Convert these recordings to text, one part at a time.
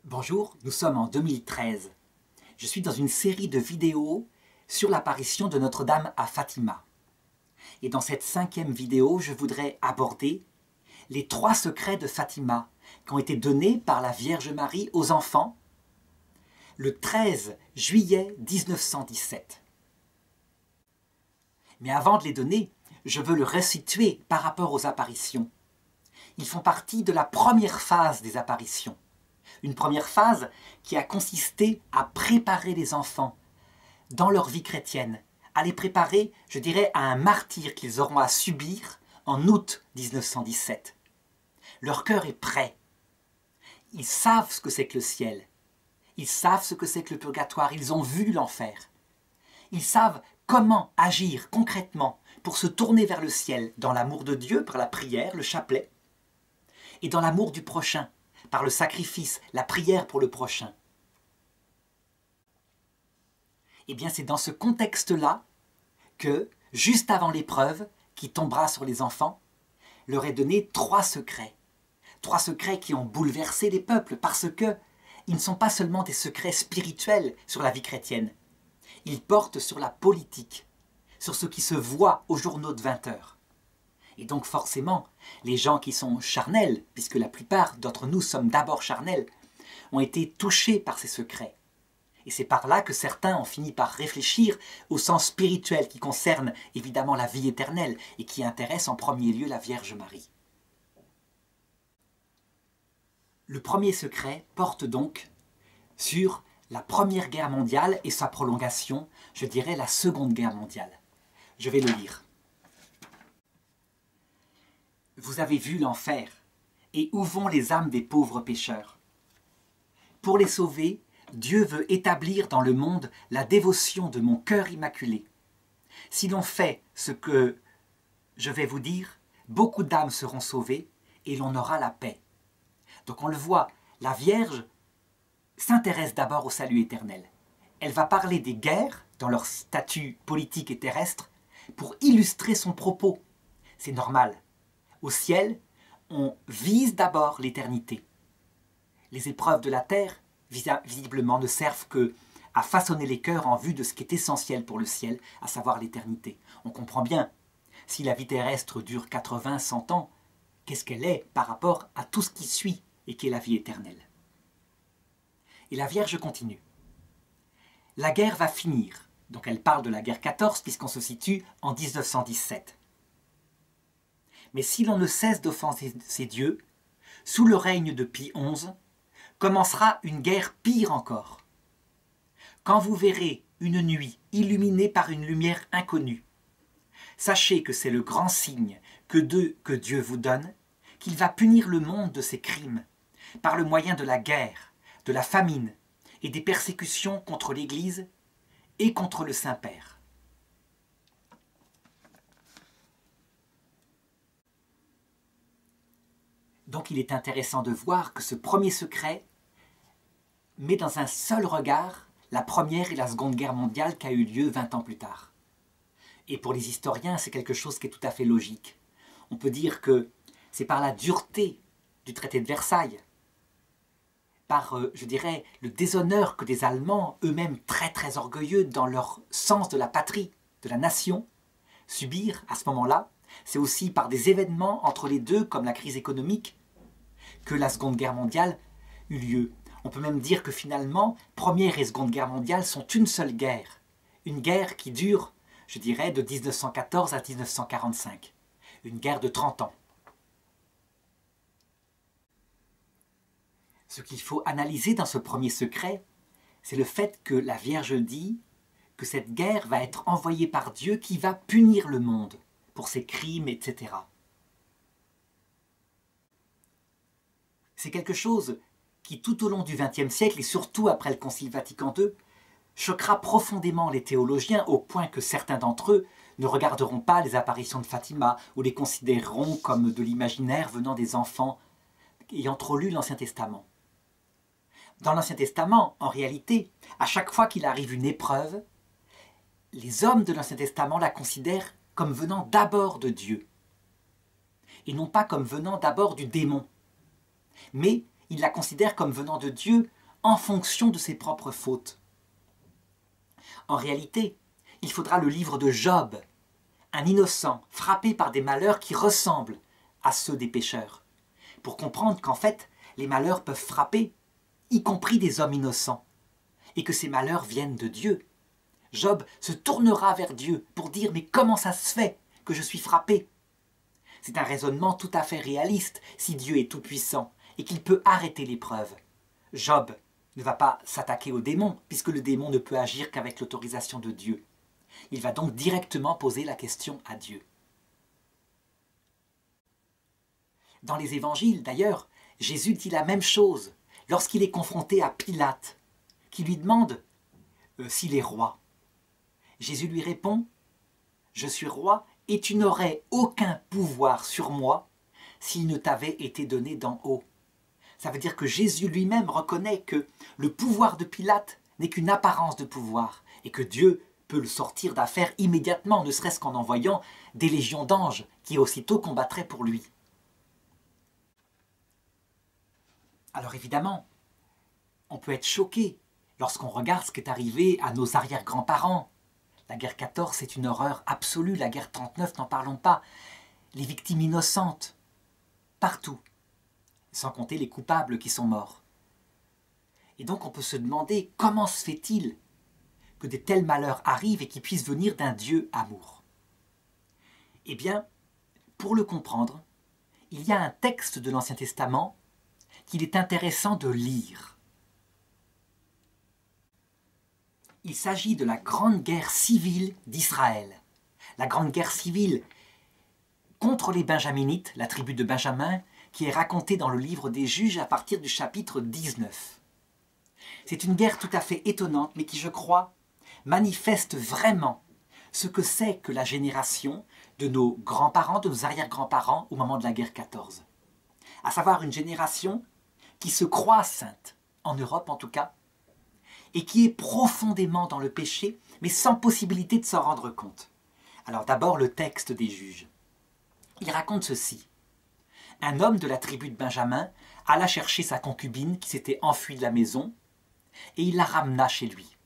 Bonjour, nous sommes en 2013. Je suis dans une série de vidéos sur l'apparition de Notre-Dame à Fatima. Et dans cette 5e vidéo, je voudrais aborder les 3 secrets de Fatima qui ont été donnés par la Vierge Marie aux enfants le 13 juillet 1917. Mais avant de les donner, je veux le resituer par rapport aux apparitions. Ils font partie de la première phase des apparitions. Une première phase qui a consisté à préparer les enfants dans leur vie chrétienne, à les préparer, je dirais, à un martyre qu'ils auront à subir en août 1917. Leur cœur est prêt. Ils savent ce que c'est que le ciel. Ils savent ce que c'est que le purgatoire. Ils ont vu l'enfer. Ils savent comment agir concrètement pour se tourner vers le ciel dans l'amour de Dieu par la prière, le chapelet, et dans l'amour du prochain, par le sacrifice, la prière pour le prochain. Eh bien, c'est dans ce contexte-là que, juste avant l'épreuve qui tombera sur les enfants, leur est donné 3 secrets. 3 secrets qui ont bouleversé les peuples parce que ils ne sont pas seulement des secrets spirituels sur la vie chrétienne. Ils portent sur la politique, sur ce qui se voit aux journaux de 20 heures. Et donc forcément, les gens qui sont charnels, puisque la plupart d'entre nous sommes d'abord charnels, ont été touchés par ces secrets. Et c'est par là que certains ont fini par réfléchir au sens spirituel qui concerne évidemment la vie éternelle et qui intéresse en premier lieu la Vierge Marie. Le premier secret porte donc sur la Première Guerre mondiale et sa prolongation, je dirais la Seconde Guerre mondiale. Je vais le lire. Vous avez vu l'enfer, et où vont les âmes des pauvres pécheurs? Pour les sauver, Dieu veut établir dans le monde la dévotion de mon cœur immaculé. Si l'on fait ce que je vais vous dire, beaucoup d'âmes seront sauvées et l'on aura la paix. Donc on le voit, la Vierge s'intéresse d'abord au salut éternel. Elle va parler des guerres dans leur statut politique et terrestre pour illustrer son propos. C'est normal. Au ciel, on vise d'abord l'éternité. Les épreuves de la terre, visiblement, ne servent qu'à façonner les cœurs en vue de ce qui est essentiel pour le ciel, à savoir l'éternité. On comprend bien, si la vie terrestre dure 80, 100 ans, qu'est-ce qu'elle est par rapport à tout ce qui suit et qui est la vie éternelle. Et la Vierge continue. La guerre va finir. Donc elle parle de la guerre 14 puisqu'on se situe en 1917. Mais si l'on ne cesse d'offenser ces dieux, sous le règne de Pie XI, commencera une guerre pire encore. Quand vous verrez une nuit illuminée par une lumière inconnue, sachez que c'est le grand signe que Dieu vous donne, qu'il va punir le monde de ses crimes, par le moyen de la guerre, de la famine et des persécutions contre l'Église et contre le Saint-Père. Donc il est intéressant de voir que ce premier secret met dans un seul regard la Première et la Seconde Guerre mondiale qui a eu lieu 20 ans plus tard. Et pour les historiens, c'est quelque chose qui est tout à fait logique. On peut dire que c'est par la dureté du traité de Versailles, par, je dirais, le déshonneur que des Allemands, eux-mêmes très très orgueilleux dans leur sens de la patrie, de la nation, subirent à ce moment-là. C'est aussi par des événements entre les deux, comme la crise économique, que la Seconde Guerre mondiale eut lieu. On peut même dire que finalement, Première et Seconde Guerre mondiale sont une seule guerre. Une guerre qui dure, je dirais, de 1914 à 1945. Une guerre de 30 ans. Ce qu'il faut analyser dans ce premier secret, c'est le fait que la Vierge dit que cette guerre va être envoyée par Dieu qui va punir le monde pour ses crimes, etc. C'est quelque chose qui, tout au long du XXe siècle, et surtout après le Concile Vatican II, choquera profondément les théologiens au point que certains d'entre eux ne regarderont pas les apparitions de Fatima ou les considéreront comme de l'imaginaire venant des enfants ayant trop lu l'Ancien Testament. Dans l'Ancien Testament, en réalité, à chaque fois qu'il arrive une épreuve, les hommes de l'Ancien Testament la considèrent comme venant d'abord de Dieu, et non pas comme venant d'abord du démon. Mais il la considère comme venant de Dieu en fonction de ses propres fautes. En réalité, il faudra le livre de Job, un innocent frappé par des malheurs qui ressemblent à ceux des pécheurs, pour comprendre qu'en fait, les malheurs peuvent frapper, y compris des hommes innocents, et que ces malheurs viennent de Dieu. Job se tournera vers Dieu pour dire « Mais comment ça se fait que je suis frappé ?» C'est un raisonnement tout à fait réaliste si Dieu est tout-puissant et qu'il peut arrêter l'épreuve. Job ne va pas s'attaquer au démon, puisque le démon ne peut agir qu'avec l'autorisation de Dieu. Il va donc directement poser la question à Dieu. Dans les évangiles, d'ailleurs, Jésus dit la même chose lorsqu'il est confronté à Pilate, qui lui demande s'il est roi. Jésus lui répond « Je suis roi et tu n'aurais aucun pouvoir sur moi s'il ne t'avait été donné d'en haut. » Ça veut dire que Jésus lui-même reconnaît que le pouvoir de Pilate n'est qu'une apparence de pouvoir et que Dieu peut le sortir d'affaire immédiatement, ne serait-ce qu'en envoyant des légions d'anges qui aussitôt combattraient pour lui. Alors évidemment, on peut être choqué lorsqu'on regarde ce qui est arrivé à nos arrière-grands-parents. La guerre 14, c'est une horreur absolue. La guerre 39, n'en parlons pas. Les victimes innocentes, partout. Sans compter les coupables qui sont morts. Et donc on peut se demander comment se fait-il que de tels malheurs arrivent et qui puissent venir d'un Dieu amour. Eh bien, pour le comprendre, il y a un texte de l'Ancien Testament qu'il est intéressant de lire. Il s'agit de la grande guerre civile d'Israël. La grande guerre civile contre les Benjaminites, la tribu de Benjamin, qui est racontée dans le livre des Juges à partir du chapitre 19. C'est une guerre tout à fait étonnante, mais qui, je crois, manifeste vraiment ce que c'est que la génération de nos grands-parents, de nos arrière-grands-parents au moment de la guerre 14. À savoir une génération qui se croit sainte, en Europe en tout cas, et qui est profondément dans le péché, mais sans possibilité de s'en rendre compte. Alors d'abord le texte des Juges. Il raconte ceci. Un homme de la tribu de Benjamin alla chercher sa concubine qui s'était enfuie de la maison, et il la ramena chez lui.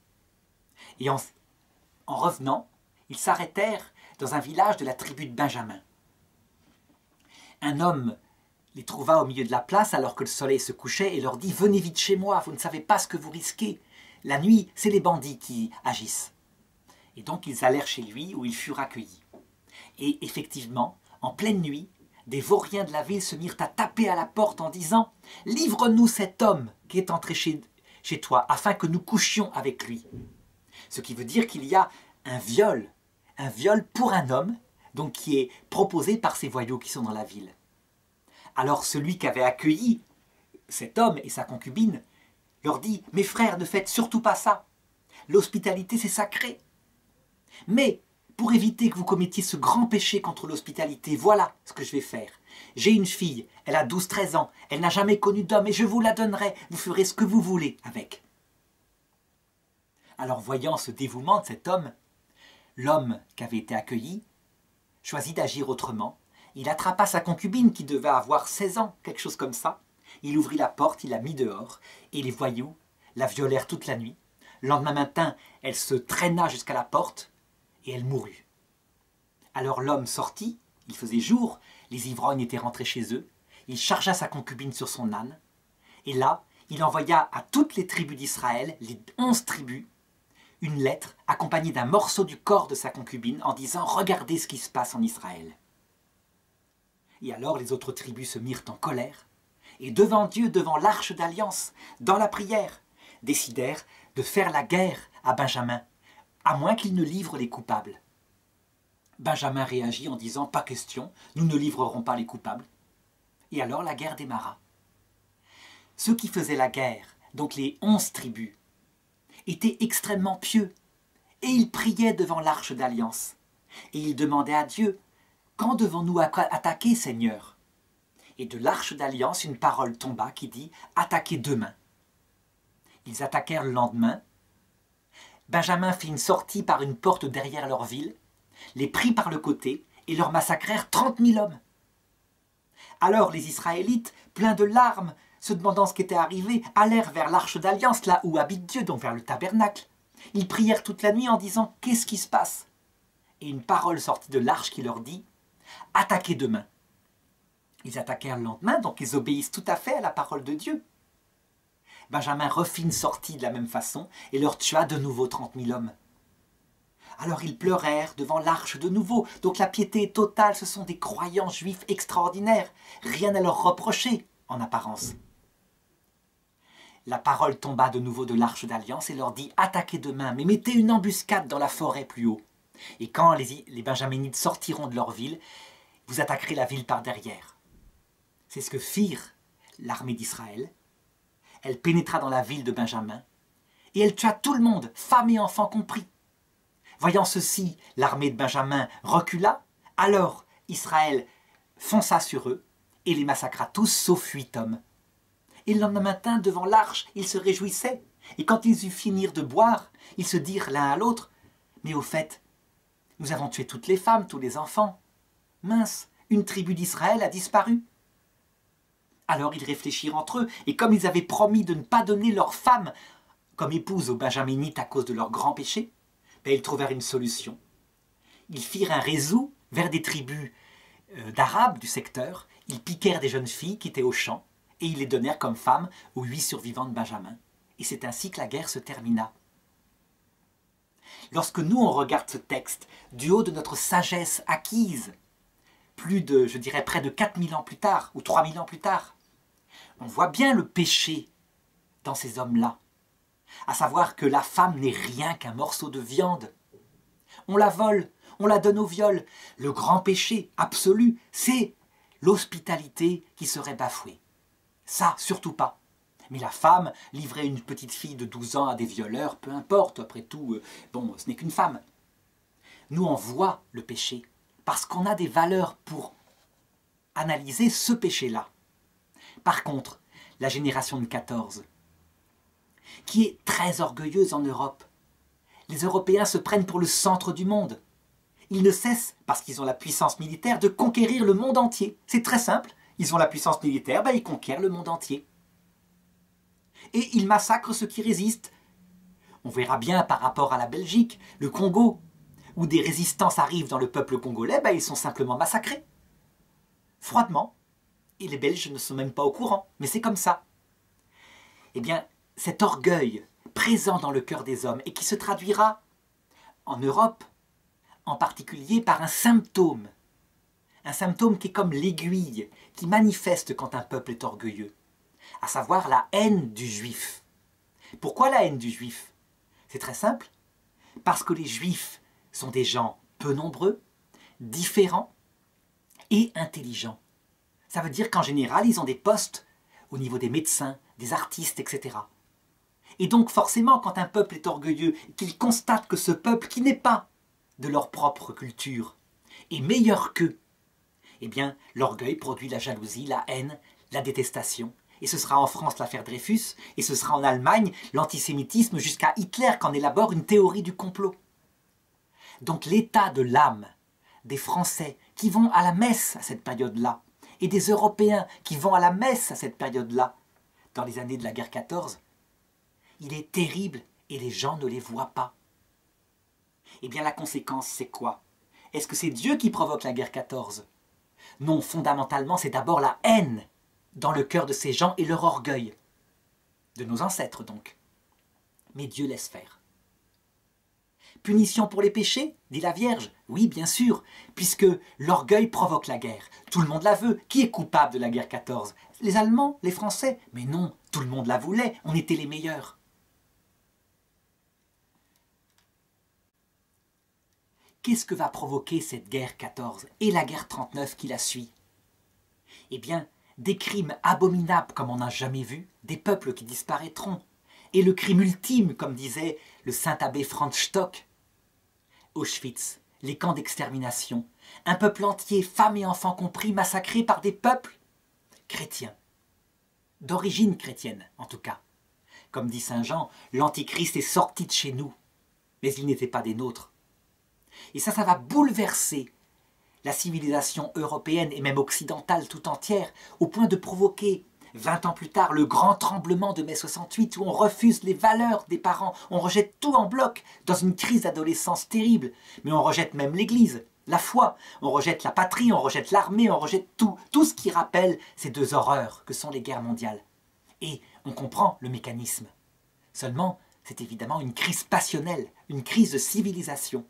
Et en revenant, ils s'arrêtèrent dans un village de la tribu de Benjamin. Un homme les trouva au milieu de la place alors que le soleil se couchait et leur dit « Venez vite chez moi, vous ne savez pas ce que vous risquez. La nuit, c'est les bandits qui agissent. » Et donc ils allèrent chez lui où ils furent accueillis. Et effectivement, en pleine nuit, des vauriens de la ville se mirent à taper à la porte en disant « Livre-nous cet homme qui est entré chez toi, afin que nous couchions avec lui. » Ce qui veut dire qu'il y a un viol pour un homme, donc qui est proposé par ces voyous qui sont dans la ville. Alors celui qui avait accueilli cet homme et sa concubine leur dit « Mes frères, ne faites surtout pas ça. L'hospitalité, c'est sacré. Mais pour éviter que vous commettiez ce grand péché contre l'hospitalité, voilà ce que je vais faire. J'ai une fille, elle a 12-13 ans, elle n'a jamais connu d'homme et je vous la donnerai, vous ferez ce que vous voulez avec. » Alors voyant ce dévouement de cet homme, l'homme qui avait été accueilli choisit d'agir autrement. Il attrapa sa concubine qui devait avoir 16 ans, quelque chose comme ça. Il ouvrit la porte, il la mit dehors et les voyous la violèrent toute la nuit. Le lendemain matin, elle se traîna jusqu'à la porte et elle mourut. Alors l'homme sortit, il faisait jour, les ivrognes étaient rentrés chez eux, il chargea sa concubine sur son âne et là, il envoya à toutes les tribus d'Israël, les 11 tribus, une lettre accompagnée d'un morceau du corps de sa concubine en disant « Regardez ce qui se passe en Israël ». Et alors les autres tribus se mirent en colère et devant Dieu, devant l'arche d'alliance, dans la prière, décidèrent de faire la guerre à Benjamin, à moins qu'il ne livre les coupables. Benjamin réagit en disant « Pas question, nous ne livrerons pas les coupables ». Et alors la guerre démarra. Ceux qui faisaient la guerre, donc les 11 tribus, étaient extrêmement pieux et ils priaient devant l'arche d'alliance. Et ils demandaient à Dieu « Quand devons-nous attaquer, Seigneur ?» Et de l'arche d'alliance, une parole tomba qui dit « Attaquez demain ». Ils attaquèrent le lendemain. Benjamin fit une sortie par une porte derrière leur ville, les prit par le côté et leur massacrèrent 30 000 hommes. Alors les Israélites, pleins de larmes, se demandant ce qui était arrivé, allèrent vers l'arche d'alliance, là où habite Dieu, donc vers le tabernacle. Ils prièrent toute la nuit en disant « Qu'est-ce qui se passe ?» Et une parole sortit de l'arche qui leur dit « Attaquez demain ». Ils attaquèrent le lendemain, donc ils obéissent tout à fait à la parole de Dieu. Benjamin refit une sortie de la même façon et leur tua de nouveau 30 000 hommes. Alors ils pleurèrent devant l'arche de nouveau. Donc la piété est totale, ce sont des croyants juifs extraordinaires. Rien à leur reprocher, en apparence. La parole tomba de nouveau de l'arche d'alliance et leur dit « Attaquez demain, mais mettez une embuscade dans la forêt plus haut. Et quand les Benjaminites sortiront de leur ville, vous attaquerez la ville par derrière. » C'est ce que firent l'armée d'Israël. Elle pénétra dans la ville de Benjamin et elle tua tout le monde, femmes et enfants compris. Voyant ceci, l'armée de Benjamin recula, alors Israël fonça sur eux et les massacra tous sauf 8 hommes. Et le lendemain matin, devant l'arche, ils se réjouissaient. Et quand ils eurent fini de boire, ils se dirent l'un à l'autre « Mais au fait, nous avons tué toutes les femmes, tous les enfants. Mince, une tribu d'Israël a disparu. » Alors ils réfléchirent entre eux, et comme ils avaient promis de ne pas donner leurs femmes comme épouses aux Benjaminites à cause de leur grand péché, ils trouvèrent une solution. Ils firent un réseau vers des tribus d'Arabes du secteur, ils piquèrent des jeunes filles qui étaient au champ, et ils les donnèrent comme femmes aux 8 survivants de Benjamin. Et c'est ainsi que la guerre se termina. Lorsque nous, on regarde ce texte, du haut de notre sagesse acquise, plus de, je dirais, près de 4000 ans plus tard, ou 3000 ans plus tard, on voit bien le péché dans ces hommes-là. À savoir que la femme n'est rien qu'un morceau de viande. On la vole, on la donne au viol. Le grand péché absolu, c'est l'hospitalité qui serait bafouée. Ça, surtout pas. Mais la femme, livrer une petite fille de 12 ans à des violeurs, peu importe, après tout, bon, ce n'est qu'une femme. Nous, on voit le péché, parce qu'on a des valeurs pour analyser ce péché-là. Par contre, la génération de 14, qui est très orgueilleuse en Europe, les Européens se prennent pour le centre du monde. Ils ne cessent, parce qu'ils ont la puissance militaire, de conquérir le monde entier. C'est très simple, ils ont la puissance militaire, ils conquièrent le monde entier. Et ils massacrent ceux qui résistent. On verra bien par rapport à la Belgique, le Congo, où des résistances arrivent dans le peuple congolais, ils sont simplement massacrés. Froidement. Et les Belges ne sont même pas au courant, mais c'est comme ça. Eh bien, cet orgueil présent dans le cœur des hommes et qui se traduira en Europe, en particulier par un symptôme qui est comme l'aiguille, qui manifeste quand un peuple est orgueilleux, à savoir la haine du juif. Pourquoi la haine du juif? C'est très simple, parce que les juifs sont des gens peu nombreux, différents et intelligents. Ça veut dire qu'en général, ils ont des postes au niveau des médecins, des artistes, etc. Et donc forcément, quand un peuple est orgueilleux, qu'il constate que ce peuple, qui n'est pas de leur propre culture, est meilleur qu'eux, eh bien, l'orgueil produit la jalousie, la haine, la détestation. Et ce sera en France l'affaire Dreyfus, et ce sera en Allemagne l'antisémitisme jusqu'à Hitler qu'en élabore une théorie du complot. Donc l'état de l'âme des Français qui vont à la messe à cette période-là, et des Européens qui vont à la messe à cette période-là, dans les années de la guerre 14, il est terrible et les gens ne les voient pas. Eh bien la conséquence c'est quoi? Est-ce que c'est Dieu qui provoque la guerre 14? Non, fondamentalement c'est d'abord la haine dans le cœur de ces gens et leur orgueil. De nos ancêtres donc. Mais Dieu laisse faire. Punition pour les péchés, dit la Vierge. Oui, bien sûr, puisque l'orgueil provoque la guerre. Tout le monde la veut. Qui est coupable de la guerre 14? Les Allemands, les Français? Mais non, tout le monde la voulait, on était les meilleurs. Qu'est-ce que va provoquer cette guerre 14 et la guerre 39 qui la suit? Eh bien, des crimes abominables comme on n'a jamais vu, des peuples qui disparaîtront. Et le crime ultime, comme disait le saint abbé Franz Stock, Auschwitz, les camps d'extermination, un peuple entier, femmes et enfants compris, massacrés par des peuples chrétiens, d'origine chrétienne en tout cas. Comme dit saint Jean, l'Antichrist est sorti de chez nous, mais il n'était pas des nôtres. Et ça va bouleverser la civilisation européenne et même occidentale tout entière, au point de provoquer 20 ans plus tard, le grand tremblement de mai 68 où on refuse les valeurs des parents, on rejette tout en bloc dans une crise d'adolescence terrible. Mais on rejette même l'Église, la foi, on rejette la patrie, on rejette l'armée, on rejette tout ce qui rappelle ces deux horreurs que sont les guerres mondiales. Et on comprend le mécanisme. Seulement, c'est évidemment une crise passionnelle, une crise de civilisation.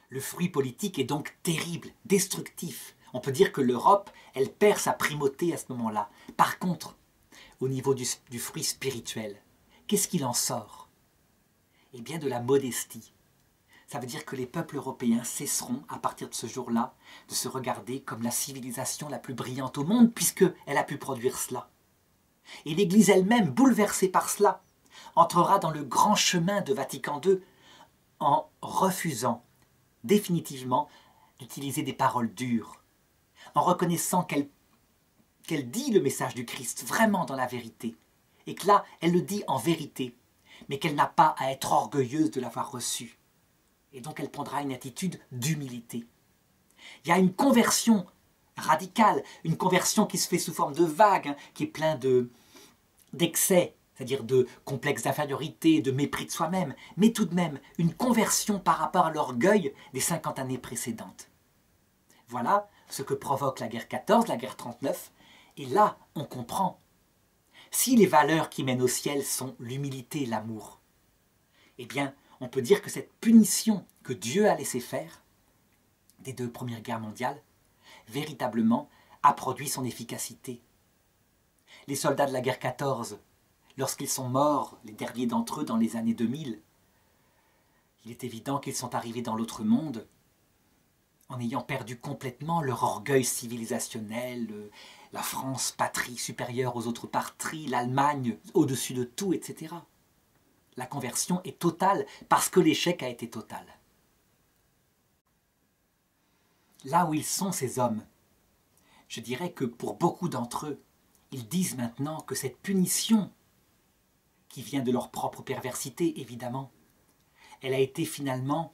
Le fruit politique est donc terrible, destructif. On peut dire que l'Europe, elle perd sa primauté à ce moment-là. Par contre, au niveau du fruit spirituel, qu'est-ce qu'il en sort? Eh bien de la modestie. Ça veut dire que les peuples européens cesseront, à partir de ce jour-là, de se regarder comme la civilisation la plus brillante au monde, puisqu'elle a pu produire cela. Et l'Église elle-même, bouleversée par cela, entrera dans le grand chemin de Vatican II en refusant définitivement d'utiliser des paroles dures, en reconnaissant qu'elle dit le message du Christ vraiment dans la vérité, et que là, elle le dit en vérité, mais qu'elle n'a pas à être orgueilleuse de l'avoir reçu. Et donc elle prendra une attitude d'humilité. Il y a une conversion radicale, une conversion qui se fait sous forme de vague, qui est plein d'excès, c'est-à-dire de complexes d'infériorité, de mépris de soi-même, mais tout de même une conversion par rapport à l'orgueil des 50 années précédentes. Voilà ce que provoque la guerre 14, la guerre 39, et là on comprend. Si les valeurs qui mènent au ciel sont l'humilité et l'amour, eh bien on peut dire que cette punition que Dieu a laissé faire des deux premières guerres mondiales, véritablement a produit son efficacité. Les soldats de la guerre 14, lorsqu'ils sont morts, les derniers d'entre eux dans les années 2000, il est évident qu'ils sont arrivés dans l'autre monde en ayant perdu complètement leur orgueil civilisationnel, la France, patrie supérieure aux autres patries, l'Allemagne au-dessus de tout, etc. La conversion est totale parce que l'échec a été total. Là où ils sont, ces hommes, je dirais que pour beaucoup d'entre eux, ils disent maintenant que cette punition, qui vient de leur propre perversité, évidemment, elle a été finalement,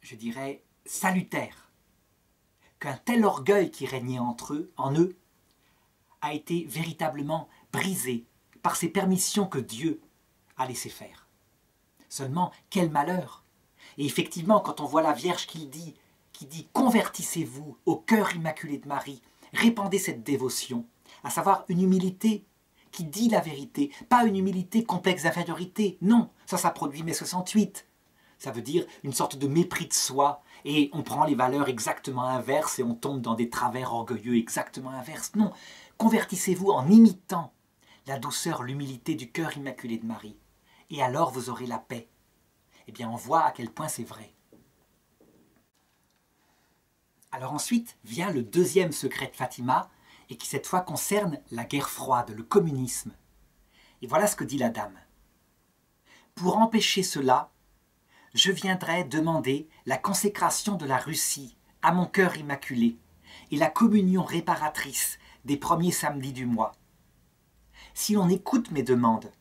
je dirais, salutaire. Qu'un tel orgueil qui régnait en eux, a été véritablement brisé par ces permissions que Dieu a laissé faire. Seulement, quel malheur! Et effectivement, quand on voit la Vierge qui dit « Convertissez-vous au cœur immaculé de Marie, répandez cette dévotion », à savoir une humilité qui dit la vérité, pas une humilité complexe d'infériorité, non, ça produit mai 68. Ça veut dire une sorte de mépris de soi, et on prend les valeurs exactement inverses et on tombe dans des travers orgueilleux exactement inverses. Non, convertissez-vous en imitant la douceur, l'humilité du cœur immaculé de Marie, et alors vous aurez la paix. Eh bien, on voit à quel point c'est vrai. Alors ensuite vient le deuxième secret de Fatima, et qui cette fois concerne la guerre froide, le communisme. Et voilà ce que dit la dame. Pour empêcher cela, je viendrai demander la consécration de la Russie à mon cœur immaculé et la communion réparatrice des premiers samedis du mois. Si l'on écoute mes demandes,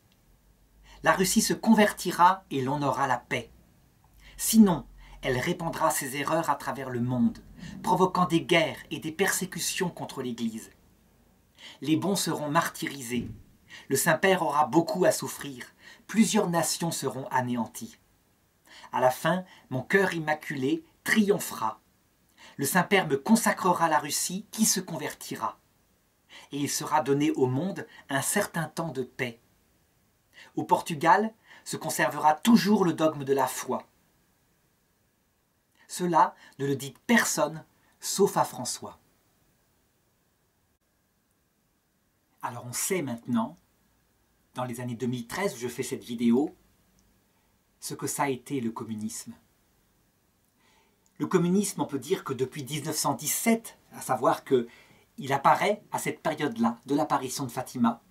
la Russie se convertira et l'on aura la paix. Sinon, elle répandra ses erreurs à travers le monde, provoquant des guerres et des persécutions contre l'Église. Les bons seront martyrisés, le Saint-Père aura beaucoup à souffrir, plusieurs nations seront anéanties. À la fin, mon cœur immaculé triomphera. Le Saint-Père me consacrera la Russie qui se convertira. Et il sera donné au monde un certain temps de paix. Au Portugal se conservera toujours le dogme de la foi. Cela ne le dit personne, sauf à François. Alors on sait maintenant, dans les années 2013 où je fais cette vidéo, ce que ça a été le communisme. Le communisme, on peut dire que depuis 1917, à savoir qu'il apparaît à cette période-là, de l'apparition de Fatima,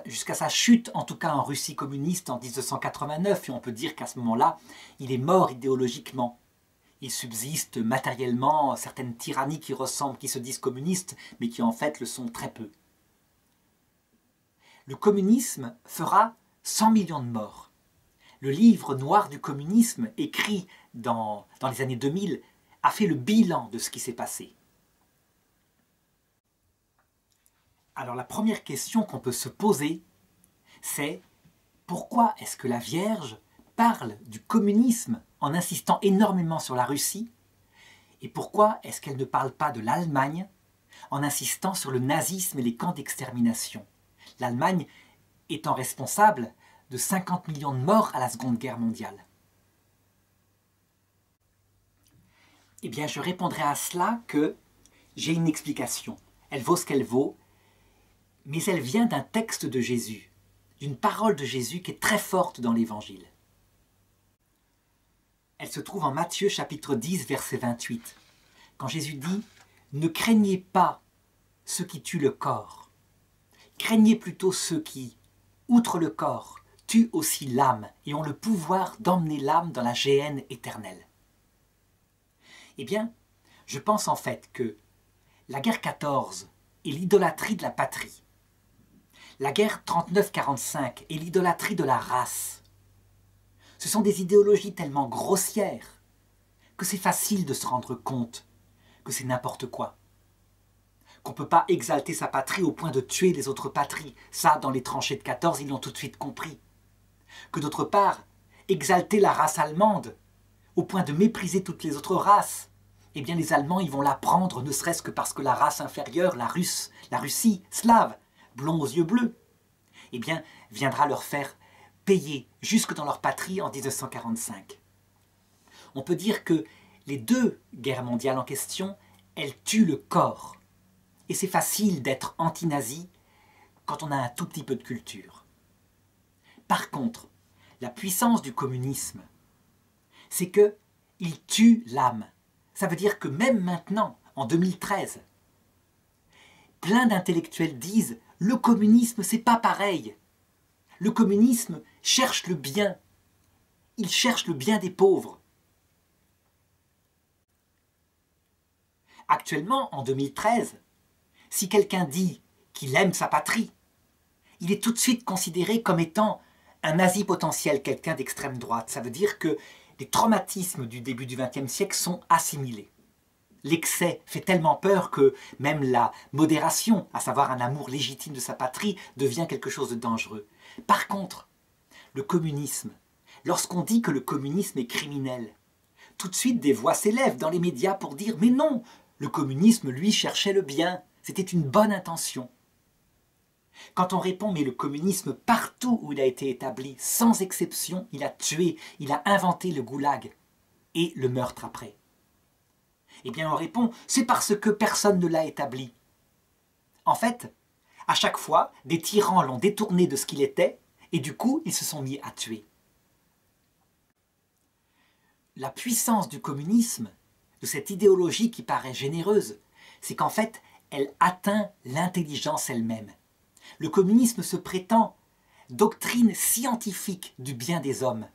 jusqu'à sa chute, en tout cas en Russie communiste en 1989, et on peut dire qu'à ce moment-là, il est mort idéologiquement. Il subsiste matériellement certaines tyrannies qui se disent communistes, mais qui en fait le sont très peu. Le communisme fera 100 millions de morts. Le livre noir du communisme, écrit dans les années 2000, a fait le bilan de ce qui s'est passé. Alors la première question qu'on peut se poser, c'est pourquoi est-ce que la Vierge parle du communisme en insistant énormément sur la Russie, et pourquoi est-ce qu'elle ne parle pas de l'Allemagne en insistant sur le nazisme et les camps d'extermination, l'Allemagne étant responsable de 50 millions de morts à la Seconde Guerre mondiale. Eh bien, je répondrai à cela que j'ai une explication. Elle vaut ce qu'elle vaut, mais elle vient d'un texte de Jésus, d'une parole de Jésus qui est très forte dans l'Évangile. Elle se trouve en Matthieu chapitre 10, verset 28, quand Jésus dit « Ne craignez pas ceux qui tuent le corps, craignez plutôt ceux qui, outre le corps, tuent aussi l'âme et ont le pouvoir d'emmener l'âme dans la géhenne éternelle. » Eh bien, je pense en fait que la guerre 14 est l'idolâtrie de la patrie. La guerre 39-45 est l'idolâtrie de la race. Ce sont des idéologies tellement grossières que c'est facile de se rendre compte que c'est n'importe quoi. Qu'on ne peut pas exalter sa patrie au point de tuer les autres patries. Ça, dans les tranchées de 14, ils l'ont tout de suite compris. Que d'autre part, exalter la race allemande au point de mépriser toutes les autres races, eh bien les Allemands ils vont l'apprendre ne serait-ce que parce que la race inférieure, la Russie, slave, blond aux yeux bleus, eh bien viendra leur faire payer jusque dans leur patrie en 1945. On peut dire que les deux guerres mondiales en question, elles tuent le corps. Et c'est facile d'être anti-nazi quand on a un tout petit peu de culture. Par contre, la puissance du communisme, c'est qu'il tue l'âme. Ça veut dire que même maintenant, en 2013, plein d'intellectuels disent « le communisme, c'est pas pareil ». Le communisme cherche le bien. Il cherche le bien des pauvres. Actuellement, en 2013, si quelqu'un dit qu'il aime sa patrie, il est tout de suite considéré comme étant un nazi potentiel, quelqu'un d'extrême droite. Ça veut dire que les traumatismes du début du XXe siècle sont assimilés. L'excès fait tellement peur que même la modération, à savoir un amour légitime de sa patrie, devient quelque chose de dangereux. Par contre, le communisme, lorsqu'on dit que le communisme est criminel, tout de suite des voix s'élèvent dans les médias pour dire « mais non, le communisme, lui, cherchait le bien, c'était une bonne intention ». Quand on répond « mais le communisme, partout où il a été établi, sans exception, il a tué, il a inventé le goulag et le meurtre après ». Eh bien on répond « c'est parce que personne ne l'a établi ». En fait, à chaque fois, des tyrans l'ont détourné de ce qu'il était et du coup, ils se sont mis à tuer. La puissance du communisme, de cette idéologie qui paraît généreuse, c'est qu'en fait, elle atteint l'intelligence elle-même. Le communisme se prétend doctrine scientifique du bien des hommes.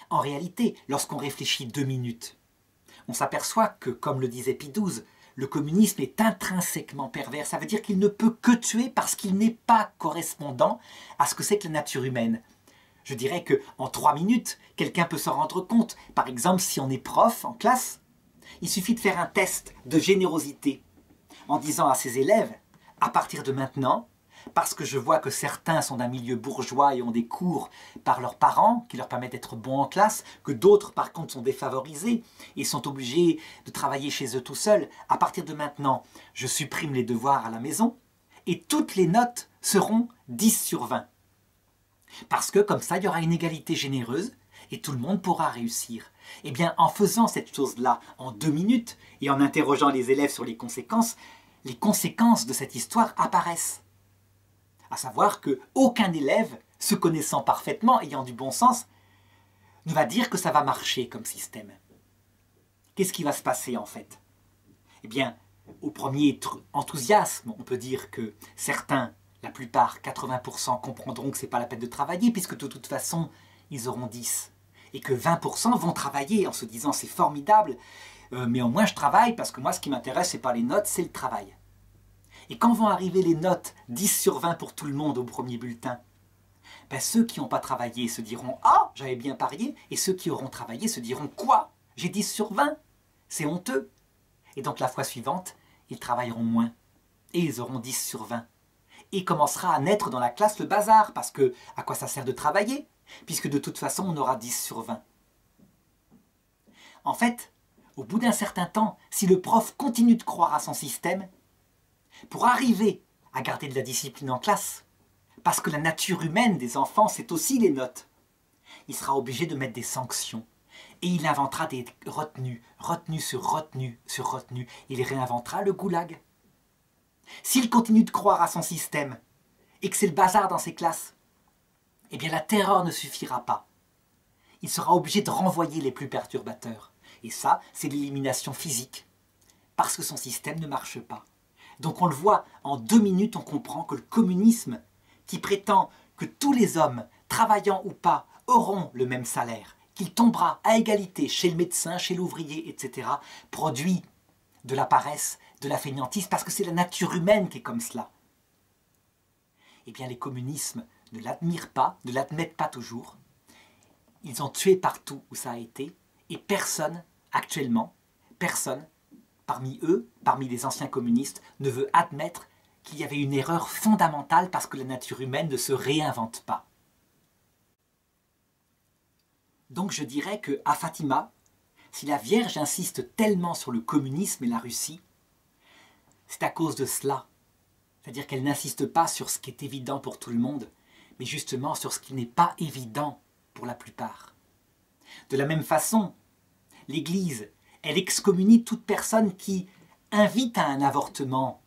En réalité, lorsqu'on réfléchit 2 minutes, on s'aperçoit que, comme le disait Pie XII, le communisme est intrinsèquement pervers. Ça veut dire qu'il ne peut que tuer parce qu'il n'est pas correspondant à ce que c'est que la nature humaine. Je dirais qu'en 3 minutes, quelqu'un peut s'en rendre compte. Par exemple, si on est prof en classe, il suffit de faire un test de générosité en disant à ses élèves, à partir de maintenant, parce que je vois que certains sont d'un milieu bourgeois et ont des cours par leurs parents qui leur permettent d'être bons en classe, que d'autres par contre sont défavorisés et sont obligés de travailler chez eux tout seuls. À partir de maintenant, je supprime les devoirs à la maison et toutes les notes seront 10 sur 20. Parce que comme ça, il y aura une égalité généreuse et tout le monde pourra réussir. Eh bien, en faisant cette chose-là en 2 minutes et en interrogeant les élèves sur les conséquences de cette histoire apparaissent. À savoir qu'aucun élève, se connaissant parfaitement, ayant du bon sens, ne va dire que ça va marcher comme système. Qu'est-ce qui va se passer en fait? Eh bien, au premier enthousiasme, on peut dire que certains, la plupart, 80%, comprendront que ce n'est pas la peine de travailler, puisque de toute façon, ils auront 10. Et que 20% vont travailler en se disant c'est formidable, mais au moins je travaille, parce que moi ce qui m'intéresse, ce n'est pas les notes, c'est le travail. Et quand vont arriver les notes 10 sur 20 pour tout le monde au premier bulletin, ben ceux qui n'ont pas travaillé se diront « Ah, j'avais bien parié » et ceux qui auront travaillé se diront « Quoi? J'ai 10 sur 20 ?» c'est honteux. Et donc la fois suivante, ils travailleront moins. Et ils auront 10 sur 20. Et commencera à naître dans la classe le bazar, parce que à quoi ça sert de travailler, puisque de toute façon on aura 10 sur 20. En fait, au bout d'un certain temps, si le prof continue de croire à son système, pour arriver à garder de la discipline en classe, parce que la nature humaine des enfants, c'est aussi les notes, il sera obligé de mettre des sanctions. Et il inventera des retenues, retenues sur retenues sur retenues. Il réinventera le goulag. S'il continue de croire à son système, et que c'est le bazar dans ses classes, eh bien la terreur ne suffira pas. Il sera obligé de renvoyer les plus perturbateurs. Et ça, c'est l'élimination physique. Parce que son système ne marche pas. Donc on le voit, en 2 minutes, on comprend que le communisme, qui prétend que tous les hommes, travaillant ou pas, auront le même salaire, qu'il tombera à égalité chez le médecin, chez l'ouvrier, etc., produit de la paresse, de la fainéantise, parce que c'est la nature humaine qui est comme cela. Eh bien les communismes ne l'admirent pas, ne l'admettent pas toujours. Ils ont tué partout où ça a été, et personne, actuellement, personne, parmi eux, parmi les anciens communistes, ne veut admettre qu'il y avait une erreur fondamentale parce que la nature humaine ne se réinvente pas. Donc je dirais qu'à Fatima, si la Vierge insiste tellement sur le communisme et la Russie, c'est à cause de cela. C'est-à-dire qu'elle n'insiste pas sur ce qui est évident pour tout le monde, mais justement sur ce qui n'est pas évident pour la plupart. De la même façon, l'Église, elle excommunie toute personne qui invite à un avortement,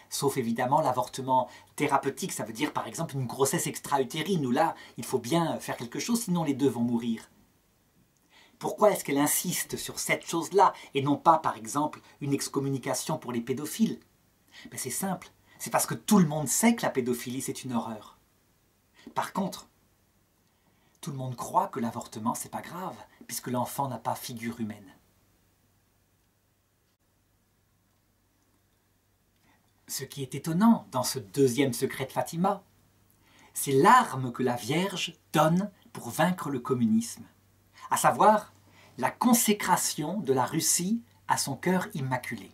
sauf évidemment l'avortement thérapeutique, ça veut dire par exemple une grossesse extra-utérine, où là, il faut bien faire quelque chose, sinon les deux vont mourir. Pourquoi est-ce qu'elle insiste sur cette chose-là, et non pas, par exemple, une excommunication pour les pédophiles? Ben c'est simple, c'est parce que tout le monde sait que la pédophilie, c'est une horreur. Par contre, tout le monde croit que l'avortement, c'est pas grave, puisque l'enfant n'a pas figure humaine. Ce qui est étonnant dans ce deuxième secret de Fatima, c'est l'arme que la Vierge donne pour vaincre le communisme, à savoir la consécration de la Russie à son cœur immaculé.